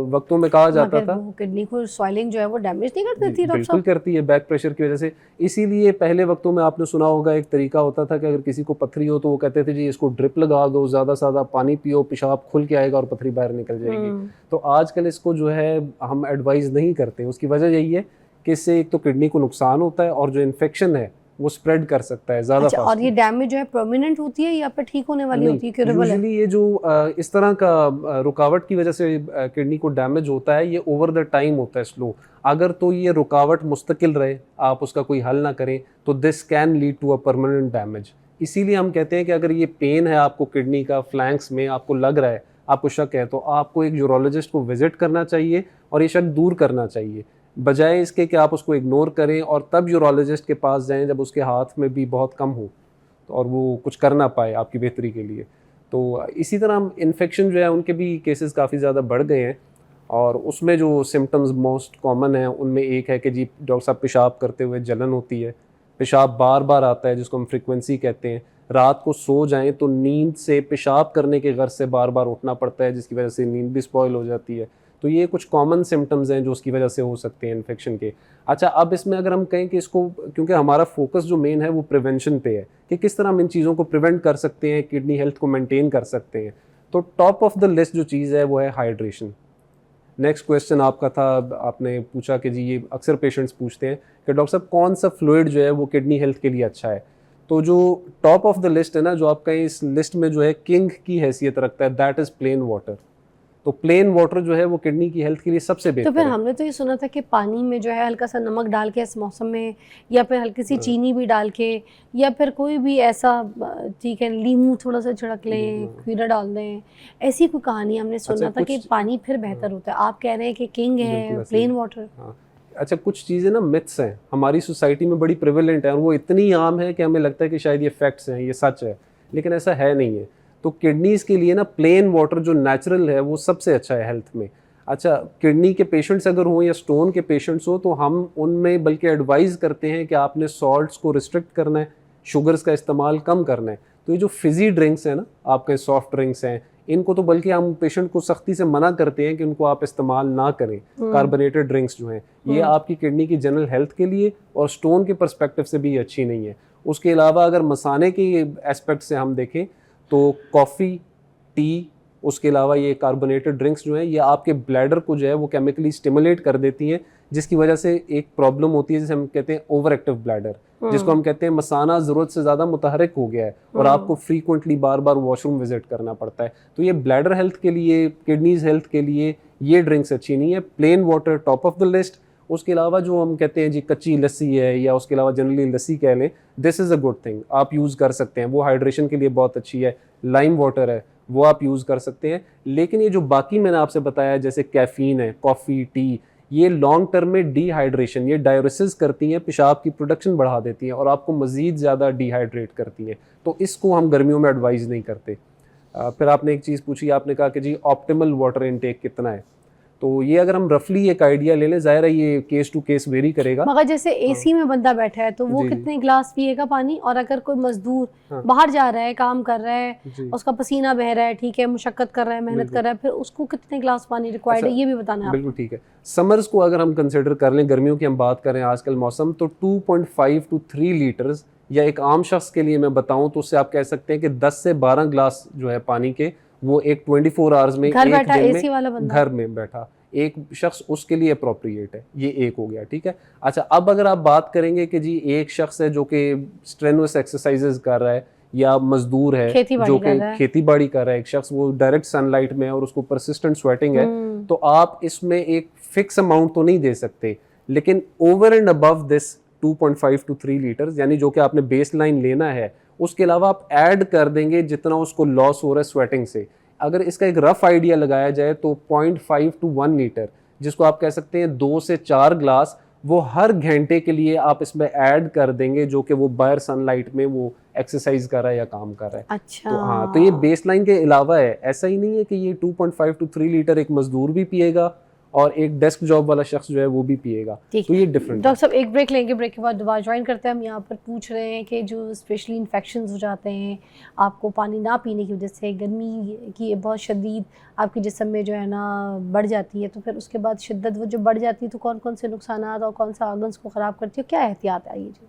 वक्तों में कहा जाता मगर था, वो किडनी को सॉइलिंग जो है वो डैमेज नहीं कर देती डॉक्टर बिल्कुल साहब? करती है बैक प्रेशर की वजह से। इसीलिए पहले वक्तों में आपने सुना होगा, एक तरीका होता था कि अगर किसी को पथरी हो तो वो कहते थे जी इसको ड्रिप लगा दो, ज़्यादा से ज़्यादा पानी पियो, पेशाब खुल के आएगा और पथरी बाहर निकल जाएगी। तो आजकल इसको जो है हम एडवाइस नहीं करते। उसकी वजह यही है कि इससे एक तो किडनी को नुकसान होता है, और जो इन्फेक्शन है वो स्प्रेड कर सकता है ज़्यादा अच्छा, और फास्ट। ये डैमेज जो है परमानेंट होती है या फिर ठीक होने वाली होती है, क्यूरेबल है? यूजुअली ये जो इस तरह का रुकावट की वजह से किडनी को डैमेज होता है, ये ओवर द टाइम होता है स्लो। अगर तो ये रुकावट मुस्तकिल रहे, आप उसका कोई हल ना करें, तो this can lead to a permanent damage. इसीलिए हम कहते हैं कि अगर ये पेन है आपको किडनी का फ्लैंक्स में, आपको लग रहा है, आपको शक है, तो आपको एक यूरोलॉजिस्ट को विजिट करना चाहिए और ये शक दूर करना चाहिए, बजाय इसके कि आप उसको इग्नोर करें और तब यूरोलॉजिस्ट के पास जाएं जब उसके हाथ में भी बहुत कम हो और वो कुछ कर ना पाए आपकी बेहतरी के लिए। तो इसी तरह इन्फेक्शन जो है उनके भी केसेस काफ़ी ज़्यादा बढ़ गए हैं, और उसमें जो सिम्टम्स मोस्ट कॉमन हैं उनमें एक है कि जी डॉक्टर साहब पेशाब करते हुए जलन होती है, पेशाब बार बार आता है जिसको हम फ्रीक्वेंसी कहते हैं, रात को सो जाएं तो नींद से पेशाब करने के गर्ज से बार बार उठना पड़ता है जिसकी वजह से नींद भी स्पॉइल हो जाती है। तो ये कुछ कॉमन सिम्टम्स हैं जो उसकी वजह से हो सकते हैं इन्फेक्शन के। अच्छा, अब इसमें अगर हम कहें कि इसको, क्योंकि हमारा फोकस जो मेन है वो प्रिवेंशन पे है कि किस तरह हम इन चीज़ों को प्रिवेंट कर सकते हैं, किडनी हेल्थ को मेंटेन कर सकते हैं, तो टॉप ऑफ द लिस्ट जो चीज़ है वो है हाइड्रेशन। नेक्स्ट क्वेश्चन आपका था, आपने पूछा कि जी ये अक्सर पेशेंट्स पूछते हैं कि डॉक्टर साहब कौन सा फ्लूइड जो है वो किडनी हेल्थ के लिए अच्छा है। तो जो टॉप ऑफ द लिस्ट है ना, जो आपका इस लिस्ट में जो है किंग की हैसियत रखता है, दैट इज़ प्लेन वाटर। तो प्लेन वाटर जो है वो किडनी की हेल्थ के लिए सबसे तो बेहतर फिर है। हमने तो ये सुना था कि पानी में जो है हल्का सा नमक डाल के इस मौसम में, या फिर हल्की सी चीनी भी डाल के, या फिर कोई भी ऐसा, ठीक है, लीमू थोड़ा सा छिड़क लें, खीरा डाल दें, ऐसी कोई कहानी हमने सुना था कि पानी फिर बेहतर होता है। आप कह रहे हैं कि किंग है प्लेन वाटर। हाँ, अच्छा, कुछ चीज़ें ना मिथ्स हैं हमारी सोसाइटी में बड़ी प्रिवेलेंट है और वो इतनी आम है कि हमें लगता है कि शायद ये फैक्ट्स हैं, ये सच है, लेकिन ऐसा है नहीं है। तो किडनीज़ के लिए ना प्लेन वाटर जो नेचुरल है वो सबसे अच्छा है हेल्थ में। अच्छा, किडनी के पेशेंट्स अगर हों या स्टोन के पेशेंट्स हो तो हम उनमें बल्कि एडवाइज़ करते हैं कि आपने सॉल्ट्स को रिस्ट्रिक्ट करना है, शुगर्स का इस्तेमाल कम करना है। तो ये जो फिज़ी ड्रिंक्स हैं ना, आपके सॉफ्ट ड्रिंक्स हैं, इनको तो बल्कि हम पेशेंट को सख्ती से मना करते हैं कि उनको आप इस्तेमाल ना करें। कार्बोनेटेड ड्रिंक्स जो हैं ये आपकी किडनी की जनरल हेल्थ के लिए और स्टोन के पर्सपेक्टिव से भी अच्छी नहीं है। उसके अलावा अगर मसाने के एस्पेक्ट से हम देखें तो कॉफ़ी, टी, उसके अलावा ये कार्बोनेटेड ड्रिंक्स जो हैं ये आपके ब्लैडर को जो है वो केमिकली स्टिमुलेट कर देती हैं, जिसकी वजह से एक प्रॉब्लम होती है जिसे हम कहते हैं ओवर एक्टिव ब्लैडर, जिसको हम कहते हैं मसाना ज़रूरत से ज़्यादा मुतहरिक हो गया है और आपको फ्रीक्वेंटली बार बार वॉशरूम विजिट करना पड़ता है। तो ये ब्लैडर हेल्थ के लिए, किडनीज हेल्थ के लिए ये ड्रिंक्स अच्छी नहीं है। Plain water top of the list. उसके अलावा जो हम कहते हैं जी कच्ची लस्सी है या उसके अलावा जनरली लस्सी कह लें, this is a good thing, आप यूज़ कर सकते हैं, वो हाइड्रेशन के लिए बहुत अच्छी है। लाइम वाटर है वो आप यूज़ कर सकते हैं। लेकिन ये जो बाकी मैंने आपसे बताया जैसे कैफ़ीन है, कॉफ़ी, टी, ये लॉन्ग टर्म में डिहाइड्रेशन, ये डायलिसिस करती हैं, पेशाब की प्रोडक्शन बढ़ा देती हैं और आपको मज़ीद ज़्यादा डिहाइड्रेट करती हैं। तो इसको हम गर्मियों में एडवाइज़ नहीं करते। फिर आपने एक चीज़ पूछी, आपने कहा कि जी ऑप्टिमल वाटर इनटेक कितना है। तो ये अगर हम रफली एक आइडिया ले लें, ज़ाहिर है ये केस टू केस वेरी करेगा। मगर जैसे एसी में बंदा बैठा है तो वो कितने गिलास पिएगा पानी, और अगर कोई मजदूर बाहर जा रहा है, काम कर रहा है, उसका पसीना बह रहा है, ठीक है, मुशक्कत कर रहा है, मेहनत कर रहा है, फिर उसको कितने गिलास पानी रिक्वायर्ड है, ये भी बताना है। बिल्कुल ठीक है। समर्स को अगर हम कंसिडर कर लें, गर्मियों की हम बात करें आजकल मौसम, तो 2.5 to 3 लीटर्स, या एक आम शख्स के लिए मैं बताऊं तो उससे आप कह सकते हैं कि 10 से 12 गिलास जो है पानी के, वो एक 24 आवर्स में, घर एक बैठा दिन एसी में, वाला बंदा, घर में बैठा एक शख्स, उसके लिए अप्रोप्रिएट है। ये एक हो गया, ठीक है। अच्छा, अब अगर आप बात करेंगे कि जी एक शख्स है जो कि स्ट्रेनुअस एक्सरसाइजेज कर रहा है या मजदूर है जो कि खेती बाड़ी कर रहा है, एक शख्स वो डायरेक्ट सनलाइट में है और उसको परसिस्टेंट स्वेटिंग है, तो आप इसमें एक फिक्स अमाउंट तो नहीं दे सकते, लेकिन over and above this 2.5 to 3 litres, यानी जो कि आपने बेस लाइन लेना है, उसके अलावा आप ऐड कर देंगे जितना उसको लॉस हो रहा है स्वेटिंग से। अगर इसका एक रफ आइडिया लगाया जाए तो 0.5 to 1 लीटर, जिसको आप कह सकते हैं 2 से 4 ग्लास, वो हर घंटे के लिए आप इसमें ऐड कर देंगे, जो कि वो बाहर सनलाइट में वो एक्सरसाइज कर रहा है या काम कर रहा है। अच्छा, तो हाँ, तो ये बेसलाइन के अलावा है। ऐसा ही नहीं है कि ये 2.5 to 3 लीटर एक मजदूर भी पिएगा और एक डेस्क जॉब वाला शख्स जो है वो भी पिएगा, तो ये डिफरेंट। डॉक्टर साहब एक ब्रेक लेंगे, ब्रेक के बाद दोबारा ज्वाइन करते हैं। हम यहाँ पर पूछ रहे हैं कि जो स्पेशली इन्फेक्शंस हो जाते हैं आपको पानी ना पीने की वजह से, गर्मी की बहुत शदीद आपके जिस्म में जो है ना बढ़ जाती है, तो फिर उसके बाद शिद्दत वो जो बढ़ जाती है तो कौन कौन से नुकसान और कौन सा ऑर्गन्स को ख़राब करती है, क्या एहतियात है ये जी?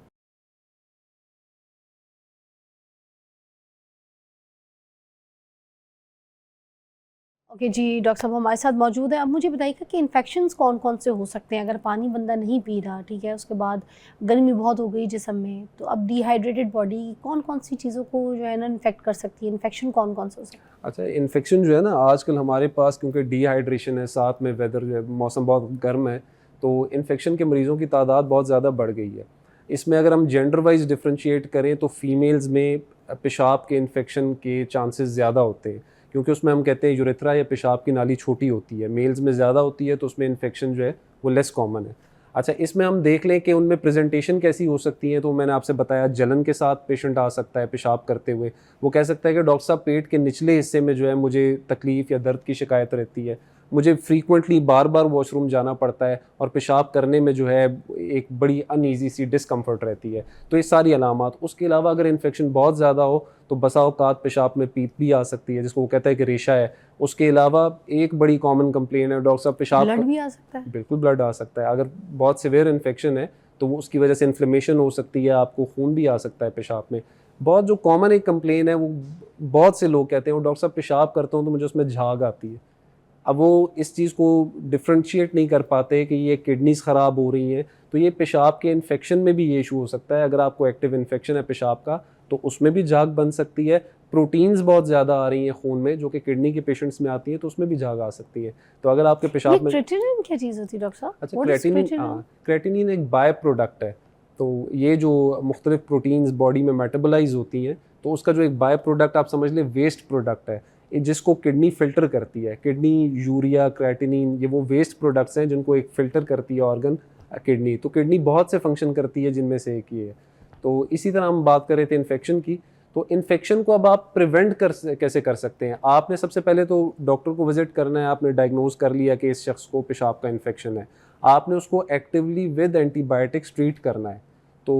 ओके जी, डॉक्टर साहब हमारे साथ मौजूद है। अब मुझे बताइएगा कि इन्फेक्शंस कौन कौन से हो सकते हैं अगर पानी बंदा नहीं पी रहा, ठीक है, उसके बाद गर्मी बहुत हो गई जिस्म में, तो अब डिहाइड्रेटेड बॉडी कौन कौन सी चीज़ों को जो है ना इन्फेक्ट कर सकती है, इन्फेक्शन कौन कौन से हो सकते हैं? अच्छा, इन्फेक्शन जो है ना आजकल हमारे पास, क्योंकि डिहाइड्रेशन है, साथ में वेदर जो है, मौसम बहुत गर्म है, तो इन्फेक्शन के मरीज़ों की तादाद बहुत ज़्यादा बढ़ गई है। इसमें अगर हम जेंडर वाइज डिफ्रेंशिएट करें तो फीमेल्स में पेशाब के इन्फेक्शन के चांसेस ज़्यादा होते हैं, क्योंकि उसमें हम कहते हैं यूरेथ्रा या पेशाब की नाली छोटी होती है, मेल्स में ज़्यादा होती है, तो उसमें इन्फेक्शन जो है वो लेस कॉमन है। अच्छा, इसमें हम देख लें कि उनमें प्रेजेंटेशन कैसी हो सकती है, तो मैंने आपसे बताया जलन के साथ पेशेंट आ सकता है पेशाब करते हुए। वो कह सकता है कि डॉक्टर साहब पेट के निचले हिस्से में जो है मुझे तकलीफ़ या दर्द की शिकायत रहती है। मुझे फ्रीक्वेंटली बार बार वॉशरूम जाना पड़ता है और पेशाब करने में जो है एक बड़ी अनईजी सी डिस्कम्फर्ट रहती है। तो ये सारी अलामात। उसके अलावा अगर इन्फेक्शन बहुत ज़्यादा हो तो बसा औकात पेशाब में पीप भी आ सकती है, जिसको वो कहता है कि रेशा है। उसके अलावा एक बड़ी कॉमन कंप्लेन है डॉक्टर साहब, पेशाब ब्लड भी आ सकता है। बिल्कुल ब्लड आ सकता है। अगर बहुत सिवियर इन्फेक्शन है तो वो उसकी वजह से इन्फ्लेमेशन हो सकती है, आपको खून भी आ सकता है पेशाब में। बहुत जो कॉमन एक कंप्लेन है वो बहुत से लोग कहते हैं वो डॉक्टर साहब पेशाब करता हूँ तो मुझे उसमें झाग आती है। अब वो इस चीज़ को डिफ्रेंशिएट नहीं कर पाते कि ये किडनीज ख़राब हो रही हैं, तो ये पेशाब के इन्फेक्शन में भी ये इशू हो सकता है। अगर आपको एक्टिव इन्फेक्शन है पेशाब का तो उसमें भी झाग बन सकती है। प्रोटीन्स बहुत ज़्यादा आ रही हैं खून में जो कि किडनी के पेशेंट्स में आती है तो उसमें भी झाग आ सकती है। तो अगर आपके पेशाब में क्रेटिनिन क्या चीज़ होती है डॉक्टर साहब? अच्छा, What is क्रेटिनिन, creatinine? हाँ, क्रेटिनिन एक बाय प्रोडक्ट है। तो ये जो मुख्तलिफ प्रोटीन्स बॉडी में मेटाबोलाइज होती हैं तो उसका जो एक बाय प्रोडक्ट आप समझ लें वेस्ट प्रोडक्ट है, जिसको किडनी फिल्टर करती है। किडनी यूरिया, क्रेटिनिन, ये वो वेस्ट प्रोडक्ट्स हैं जिनको एक फ़िल्टर करती है ऑर्गन किडनी। तो किडनी बहुत से फंक्शन करती है जिनमें से एक ये है। तो इसी तरह हम बात कर रहे थे इन्फेक्शन की। तो इन्फेक्शन को अब आप प्रिवेंट कैसे कर सकते हैं? आपने सबसे पहले तो डॉक्टर को विजिट करना है। आपने डायग्नोज कर लिया कि इस शख्स को पेशाब का इन्फेक्शन है, आपने उसको एक्टिवली विद एंटीबायोटिक्स ट्रीट करना है। तो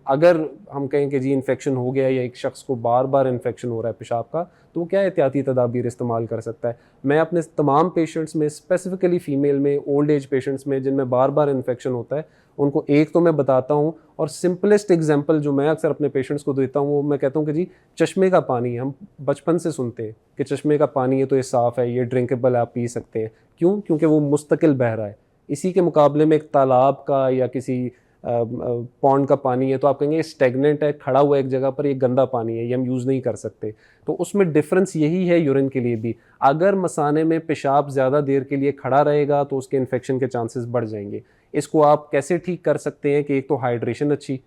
अगर हम कहें कि जी इन्फेक्शन हो गया या एक शख्स को बार बार इन्फेक्शन हो रहा है पेशाब का, तो वो क्या एहतियाती तदाबीर इस्तेमाल कर सकता है? मैं अपने तमाम पेशेंट्स में, स्पेसिफिकली फ़ीमेल में, ओल्ड एज पेशेंट्स में जिनमें बार बार इन्फेक्शन होता है, उनको एक तो मैं बताता हूँ, और सिंपलेस्ट एग्जांपल जो मैं अक्सर अपने पेशेंट्स को देता हूँ वो मैं कहता हूँ कि जी चश्मे का पानी, हम बचपन से सुनते हैं कि चश्मे का पानी है तो ये साफ़ है, ये ड्रिंकेबल है, आप पी सकते हैं। क्यों? क्योंकि वो मुस्तकिल बह रहा है। इसी के मुकाबले में एक तालाब का या किसी पॉन्ड का पानी है तो आप कहेंगे स्टेगनेंट है, खड़ा हुआ एक जगह पर, ये गंदा पानी है, ये हम यूज़ नहीं कर सकते। तो उसमें डिफरेंस यही है यूरिन के लिए भी। अगर मसाने में पेशाब ज़्यादा देर के लिए खड़ा रहेगा तो उसके इन्फेक्शन के चांसेस बढ़ जाएंगे। इसको आप कैसे ठीक कर सकते हैं कि एक तो हाइड्रेशन अच्छी,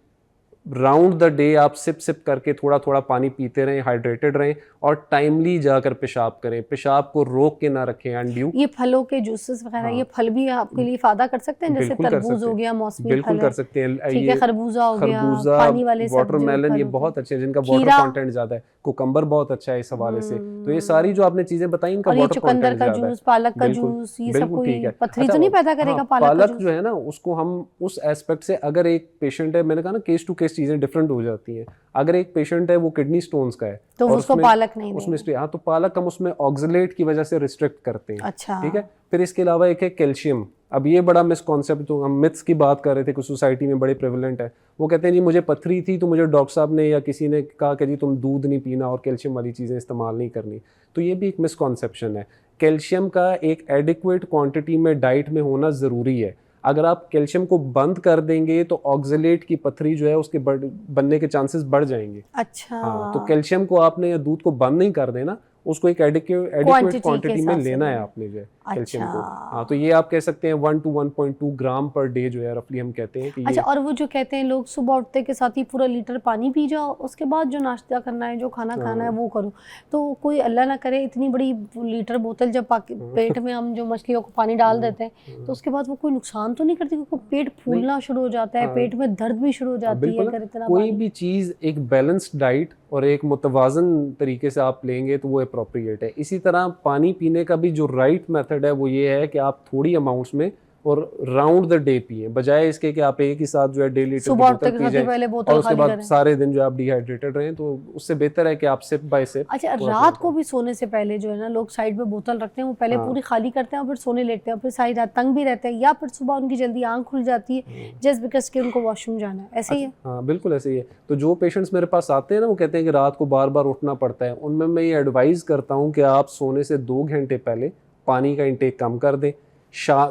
राउंड द डे आप सिप सिप करके थोड़ा थोड़ा पानी पीते रहें, हाइड्रेटेड रहें, और टाइमली जाकर पेशाब करें, पेशाब को रोक के ना रखें अनड्यू। ये फलों के जूसेस वगैरह, हाँ। ये फल भी आपके लिए फायदा कर सकते हैं, जैसे बिल्कुल कर तरबूज सकते हो हैं। गया, मौसमी बिल्कुल फल कर है, सकते हैं। ठीक है, खरबूजा हो गया, पानी वाले सब जो वाटरमेलन, फल ये होते बहुत हैं। अच्छे हैं जिनका वाटर खीरा। कंटेंट ज़्यादा है। कुकम्बर बहुत अच्छा है इस हवाले से। तो ये सारी जो आपने चीज़ें बताई इनका और ये वाटर चुकंदर कंटेंट का ज़्यादा है। जूस, पालक का बिल्कुल, जूस, ये सब बिल्कुल ठीक कोई है। पथरी अच्छा, तो नहीं पैदा करेगा हाँ, पालक का पालक जूस? जो है ना उसको हम उस एस्पेक्ट से, अगर एक पेशेंट है, मैंने कहा ना केस टू केस चीज़ें डिफरेंट हो जाती हैं। अगर एक पेशेंट है वो किडनी स्टोन्स का है तो और उसको उसमें पालक नहीं उसमें देंगे। हाँ, तो पालक हम उसमें ऑक्सलेट की वजह से रिस्ट्रिक्ट करते हैं। अच्छा। ठीक है। फिर इसके अलावा एक है कैल्शियम। अब ये बड़ा मिसकॉन्सेप्ट, तो हम मिथ्स की बात कर रहे थे, कुछ सोसाइटी में बड़े प्रेवलेंट है। वो कहते हैं जी मुझे पथरी थी तो मुझे डॉक्टर साहब ने या किसी ने कहा कि जी तुम दूध नहीं पीना और कैल्शियम वाली चीज़ें इस्तेमाल नहीं करनी। तो ये भी एक मिसकॉन्सेप्शन है। कैल्शियम का एक एडिक्वेट क्वांटिटी में डाइट में होना ज़रूरी है। अगर आप कैल्शियम को बंद कर देंगे तो ऑक्सलेट की पथरी जो है उसके बनने के चांसेस बढ़ जाएंगे। अच्छा। हाँ, तो कैल्शियम को आपने या दूध को बंद नहीं कर देना, उसको एक एडिक्वेट Quantity के क्वांटिटी में हिसाब से लेना है लेना। आपने जो है कैल्शियम को। अच्छा। हाँ, तो ये आप कह सकते हैं 1 to 1.2 ग्राम पर डे जो है रफली हम कहते हैं कि अच्छा, ये। और वो जो कहते हैं लोग सुबह उठते के साथ ही पूरा लीटर पानी पी जाओ, उसके बाद जो नाश्ता करना है, जो खाना खाना है वो करो, तो कोई अल्लाह ना करे इतनी बड़ी लीटर बोतल जब पेट में हम जो मछलियों को पानी डाल देते हैं तो उसके बाद वो कोई नुकसान तो नहीं करती? क्योंकि पेट फूलना शुरू हो जाता है, पेट में दर्द भी शुरू हो जाती है बिल्कुल, अगर इतना कोई पानी। भी चीज़ एक बैलेंस्ड डाइट और एक मुतवाज़न तरीके से आप लेंगे तो वो अप्रोप्रिएट है। इसी तरह पानी पीने का भी जो राइट मेथड है वो ये है कि आप थोड़ी अमाउंट्स में और राउंड द डे पिए, बजाय इसके कि आप एक ही साथ जो है 1.5 लीटर की सुबह उठते बोतल के पी साथ ही जाएं पहले और बोतल उसके खाली बाद करें। सारे दिन जो है आप डिहाइड्रेटेड रहें। तो उससे बेहतर है कि आप सिप बाय सिप। अच्छा, थोड़ा रात थोड़ा को भी सोने से पहले जो है ना लोग साइड में बोतल रखते हैं, वो पहले हाँ। पूरी खाली करते हैं और फिर सोने लेटते हैं, फिर सारी रात तंग भी रहते हैं, या फिर सुबह उनकी जल्दी आंख खुल जाती है जस्ट बिकॉज कि उनको वॉशरूम जाना है, ऐसे ही है? हाँ, बिल्कुल ऐसे ही है। तो जो पेशेंट्स मेरे पास आते हैं ना वो कहते हैं कि रात को बार बार उठना पड़ता है, उनमें मैं ये एडवाइस करता हूँ कि आप सोने से 2 घंटे पहले पानी का इंटेक कम कर दें।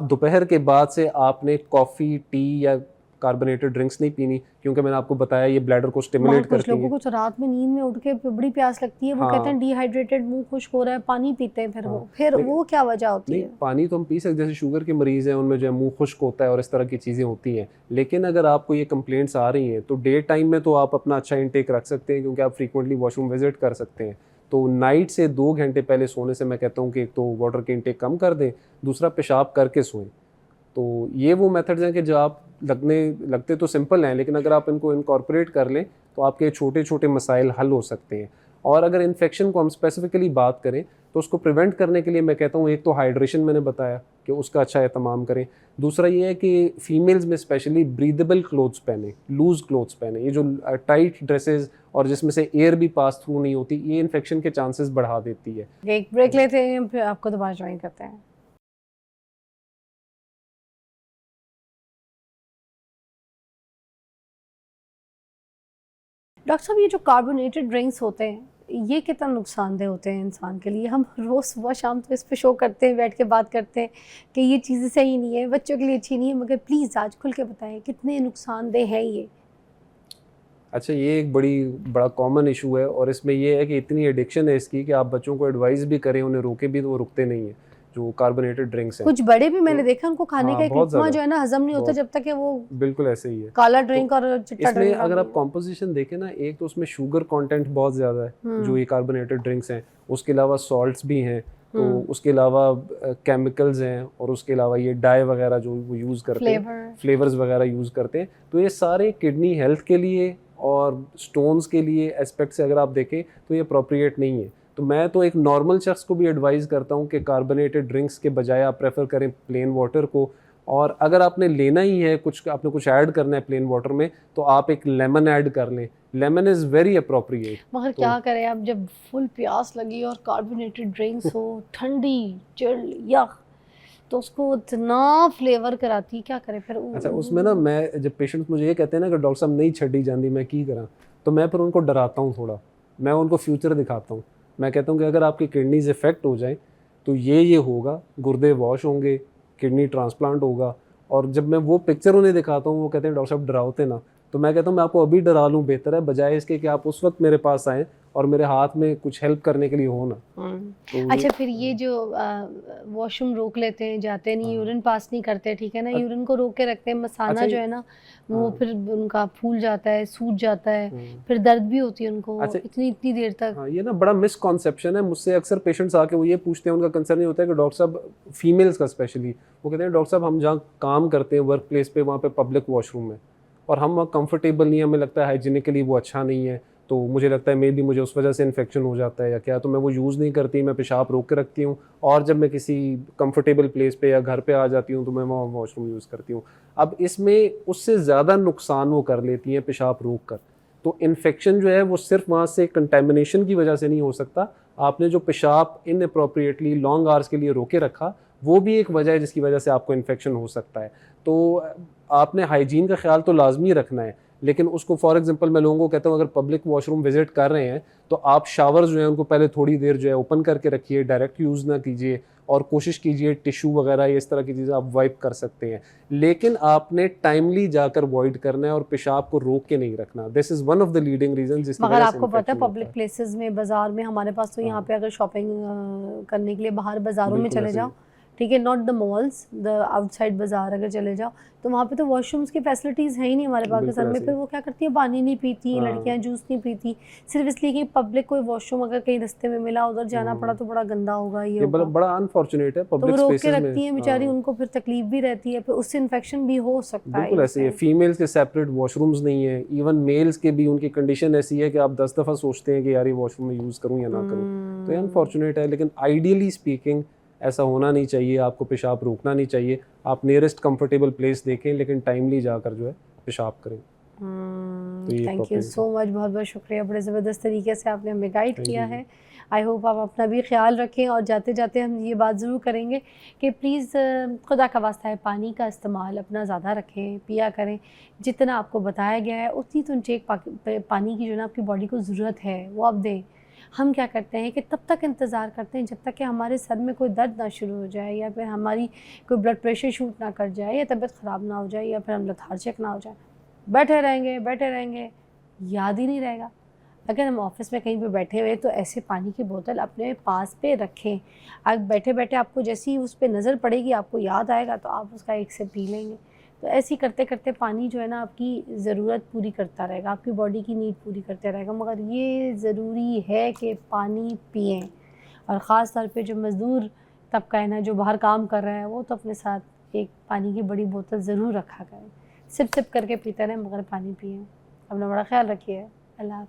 दोपहर के बाद से आपने कॉफ़ी, टी या कार्बोनेटेड ड्रिंक्स नहीं पीनी, क्योंकि मैंने आपको बताया ये ब्लैडर को स्टिमुलेट कुछ करती लोगों है। को तो रात में नींद में उठ के बड़ी प्यास लगती है, वो हाँ। कहते हैं डिहाइड्रेटेड, मुंह खुश्क हो रहा है, पानी पीते हैं, फिर हाँ। वो फिर लेकिन- वो क्या वजह होती नहीं, है? पानी तो हम पी सकते, जैसे शुगर के मरीज़ हैं उनमें जो है मुंह खुश्क होता है और इस तरह की चीज़ें होती हैं। लेकिन अगर आपको ये कंप्लेंट्स आ रही हैं तो डे टाइम में तो आप अपना अच्छा इंटेक रख सकते हैं, क्योंकि आप फ्रीक्वेंटली वॉशरूम विजिट कर सकते हैं। तो नाइट से 2 घंटे पहले सोने से मैं कहता हूँ कि एक तो वाटर के इंटेक कम कर दें, दूसरा पेशाब करके सोएं। तो ये वो मेथड्स हैं कि जो आप लगते तो सिंपल हैं, लेकिन अगर आप इनको इनकॉर्पोरेट कर लें तो आपके छोटे छोटे मसाइल हल हो सकते हैं। और अगर इन्फेक्शन को हम स्पेसिफिकली बात करें तो उसको प्रिवेंट करने के लिए मैं कहता हूँ एक तो हाइड्रेशन मैंने बताया कि उसका अच्छा एहतमाम करें। दूसरा ये है कि फीमेल्स में स्पेशली ब्रीदेबल क्लोथ्स पहने, लूज़ क्लोथ्स पहने। ये जो टाइट ड्रेसेस और जिसमें से एयर भी पास थ्रू नहीं होती, ये इन्फेक्शन के चांसेस बढ़ा देती है। एक ब्रेक लेते हैं, फिर आपको दोबारा ज्वाइन करते हैं। डॉक्टर साहब, ये जो कार्बोनेटेड ड्रिंक्स होते हैं ये कितना नुकसानदेह होते हैं इंसान के लिए? हम रोज़ सुबह शाम तो इस पे शो करते हैं, बैठ के बात करते हैं कि ये चीज़ें सही नहीं है, बच्चों के लिए अच्छी नहीं है, मगर प्लीज़ आज खुल के बताएं कितने नुकसानदेह हैं ये? अच्छा, ये एक बड़ा कॉमन इशू है और इसमें ये है कि इतनी एडिक्शन है इसकी कि आप बच्चों को एडवाइस भी करें, उन्हें रोके भी तो वो रुकते नहीं है, जो कार्बोनेटेड ड्रिंक्स हैं। कुछ बड़े भी मैंने देखा उनको खाने हाँ, का एक बहुत लुत्मा ज़्यादा, जो है ना हजम नहीं होता बहुत। जब तक कि वो बिल्कुल ऐसे ही है। काला ड्रिंक और चिट्टा इसमें ड्रिंक अगर आप कॉम्पोजिशन देखें ना, एक तो उसमें शुगर कंटेंट बहुत ज़्यादा है जो ये कार्बोनेटेड ड्रिंक्स हैं, उसके अलावा सॉल्ट्स भी हैं, तो उसके अलावा केमिकल्स हैं, और उसके अलावा ये डाई वगैरह जो वो यूज़ करते हैं, फ्लेवर्स वगैरह यूज़ करते हैं, तो ये सारे किडनी हेल्थ के लिए और स्टोन्स के लिए एस्पेक्ट से अगर आप देखें तो ये अप्रोप्रिएट नहीं है। तो मैं तो एक नॉर्मल शख्स को भी एडवाइस करता हूँ कि कार्बोनेटेड ड्रिंक्स के बजाय आप प्रेफर करें प्लेन वाटर को, और अगर आपने लेना ही है कुछ, आपने कुछ ऐड करना है प्लेन वाटर में, तो आप एक लेमन ऐड कर लें। Lemon is very appropriate. मगर क्या करें अब, जब फुल प्यास लगी और कार्बोनेटेड ड्रिंक्स हो, ठंडी चिल्ड यख, तो उसको इतना फ्लेवर कराती, क्या करें फिर? अच्छा, उसमें ना मैं जब पेशेंट्स मुझे ये कहते हैं ना कि डॉक्टर साहब नहीं छड़ी जाती, मैं की करा, तो मैं फिर उनको डराता हूँ थोड़ा, मैं उनको फ्यूचर दिखाता हूँ। मैं कहता हूँ कि अगर आपकी किडनीज इफेक्ट हो जाए तो ये होगा, गुर्दे वॉश होंगे, किडनी ट्रांसप्लांट होगा। और जब मैं वो पिक्चर उन्हें दिखाता हूँ, वो कहते हैं डॉक्टर साहब डराओते ना, तो मैं कहता हूँ मैं आपको अभी डरा लूँ, बेहतर है बजाय इसके कि आप उस वक्त मेरे पास आएँ और मेरे हाथ में कुछ हेल्प करने के लिए हो ना। तो अच्छा, फिर ये जो वॉशरूम रोक लेते हैं, जाते नहीं, यूरिन पास नहीं करते, ठीक है ना, यूरिन को रोक के रखते हैं, मसाना अच्छा, जो है ना वो फिर उनका फूल जाता है, सूज जाता है, फिर दर्द भी होती है उनको इतनी देर तक। हाँ, ये ना बड़ा मिसकॉन्सेप्शन है। मुझसे अक्सर पेशेंट्स आके वो ये पूछते हैं, उनका कंसर्न ये होता है कि डॉक्टर साहब, फीमेल्स का स्पेशली, वो कहते हैं डॉक्टर साहब हम जहाँ काम करते हैं वर्क प्लेस पे, वहाँ पे पब्लिक वॉशरूम है और हम वहाँ कंफर्टेबल नहीं है, हमें लगता है हाइजीनिकली वो अच्छा नहीं है, तो मुझे लगता है मे बी मुझे उस वजह से इन्फेक्शन हो जाता है या क्या, तो मैं वो यूज़ नहीं करती, मैं पेशाब रोक के रखती हूँ, और जब मैं किसी कंफर्टेबल प्लेस पे या घर पे आ जाती हूँ तो मैं वहाँ वॉशरूम यूज़ करती हूँ। अब इसमें उससे ज़्यादा नुकसान वो कर लेती हैं पेशाब रोक कर। तो इन्फेक्शन जो है वो सिर्फ वहाँ से कंटेमिनेशन की वजह से नहीं हो सकता, आपने जो पेशाब इनअप्रोप्रिएटली लॉन्ग आवर्स के लिए रोके रखा, वो भी एक वजह है जिसकी वजह से आपको इन्फेक्शन हो सकता है। तो आपने हाइजीन का ख्याल तो लाजमी रखना है, लेकिन उसको फॉर एग्जांपल मैं लोगों को कहता हूँ अगर पब्लिक वॉशरूम विजिट कर रहे हैं तो आप शावर्स जो है उनको पहले थोड़ी देर जो है ओपन करके रखिए, डायरेक्ट यूज़ ना कीजिए, और कोशिश कीजिए टिश्यू वगैरह इस तरह की चीज़ें आप वाइप कर सकते हैं, लेकिन आपने टाइमली जाकर वॉइड करना है और पेशाब को रोक के नहीं रखना। This is one of the leading reason जिसकी वजह से आपको पता है पब्लिक प्लेसेस में, बाजार में, हमारे पास तो यहाँ पे अगर शॉपिंग करने के लिए बाहर बाजारों में चले जाओ, ठीक है, not the malls, the outside बाजार अगर चले जाओ, तो वहाँ पे तो वॉशरूम्स की फैसिलिटीज़ है ही नहीं हमारे पाकिस्तान में। फिर वो क्या करती है, पानी नहीं पीती, लड़कियाँ जूस नहीं पीती, सिर्फ इसलिए कि पब्लिक कोई वॉशरूम अगर कहीं रास्ते में मिला, उधर जाना पड़ा तो बड़ा गंदा होगा, ये होगा, बड़ा अनफॉर्चुनेट है। पब्लिक तो रोक स्पेसेस के में रखती है बेचारी, उनको फिर तकलीफ भी रहती है, फिर उससे इन्फेक्शन भी हो सकता है। बिल्कुल ऐसे ही है। फीमेल्स के सेपरेट वॉशरूम्स नहीं है, इवन मेल्स के भी उनकी कंडीशन ऐसी है कि आप 10 दफ़ा सोचते हैं कि यार ये वॉशरूम में यूज़ करूँ या ना करूँ, तो ये अनफॉर्चुनेट है। लेकिन आइडियली स्पीकिंग ऐसा होना नहीं चाहिए, आपको पेशाब रोकना नहीं चाहिए, आप नियरेस्ट कंफर्टेबल प्लेस देखें, लेकिन टाइमली जाकर जो है पेशाब करें। थैंक यू सो मच, बहुत बहुत शुक्रिया, बड़े ज़बरदस्त तरीके से आपने हमें गाइड किया है। आई होप आप अपना भी ख्याल रखें, और जाते जाते हम ये बात ज़रूर करेंगे कि प्लीज़ खुदा का वास्ता है पानी का इस्तेमाल अपना ज़्यादा रखें, पिया करें, जितना आपको बताया गया है उतनी तो इंटेक पानी की जो ना आपकी बॉडी को ज़रूरत है वो आप दें। हम क्या करते हैं कि तब तक इंतज़ार करते हैं जब तक कि हमारे सर में कोई दर्द ना शुरू हो जाए, या फिर हमारी कोई ब्लड प्रेशर शूट ना कर जाए, या तबीयत ख़राब ना हो जाए, या फिर हम लथार्जिक ना हो जाए, बैठे रहेंगे, याद ही नहीं रहेगा। अगर हम ऑफिस में कहीं पे बैठे हुए तो ऐसे पानी की बोतल अपने पास पे रखें, अब बैठे बैठे आपको जैसी उस पर नज़र पड़ेगी, आपको याद आएगा तो आप उसका एक से पी लेंगे। तो ऐसे ही करते करते पानी जो है ना आपकी ज़रूरत पूरी करता रहेगा, आपकी बॉडी की नीड पूरी करते रहेगा। मगर ये ज़रूरी है कि पानी पिएं, और ख़ास तौर पे जो मज़दूर तबका है ना, जो बाहर काम कर रहा है, वो तो अपने साथ एक पानी की बड़ी बोतल ज़रूर रखा करें, सिप करके पीते रहें मगर पानी पिएं। अपना बड़ा ख्याल रखिए। अल्लाह।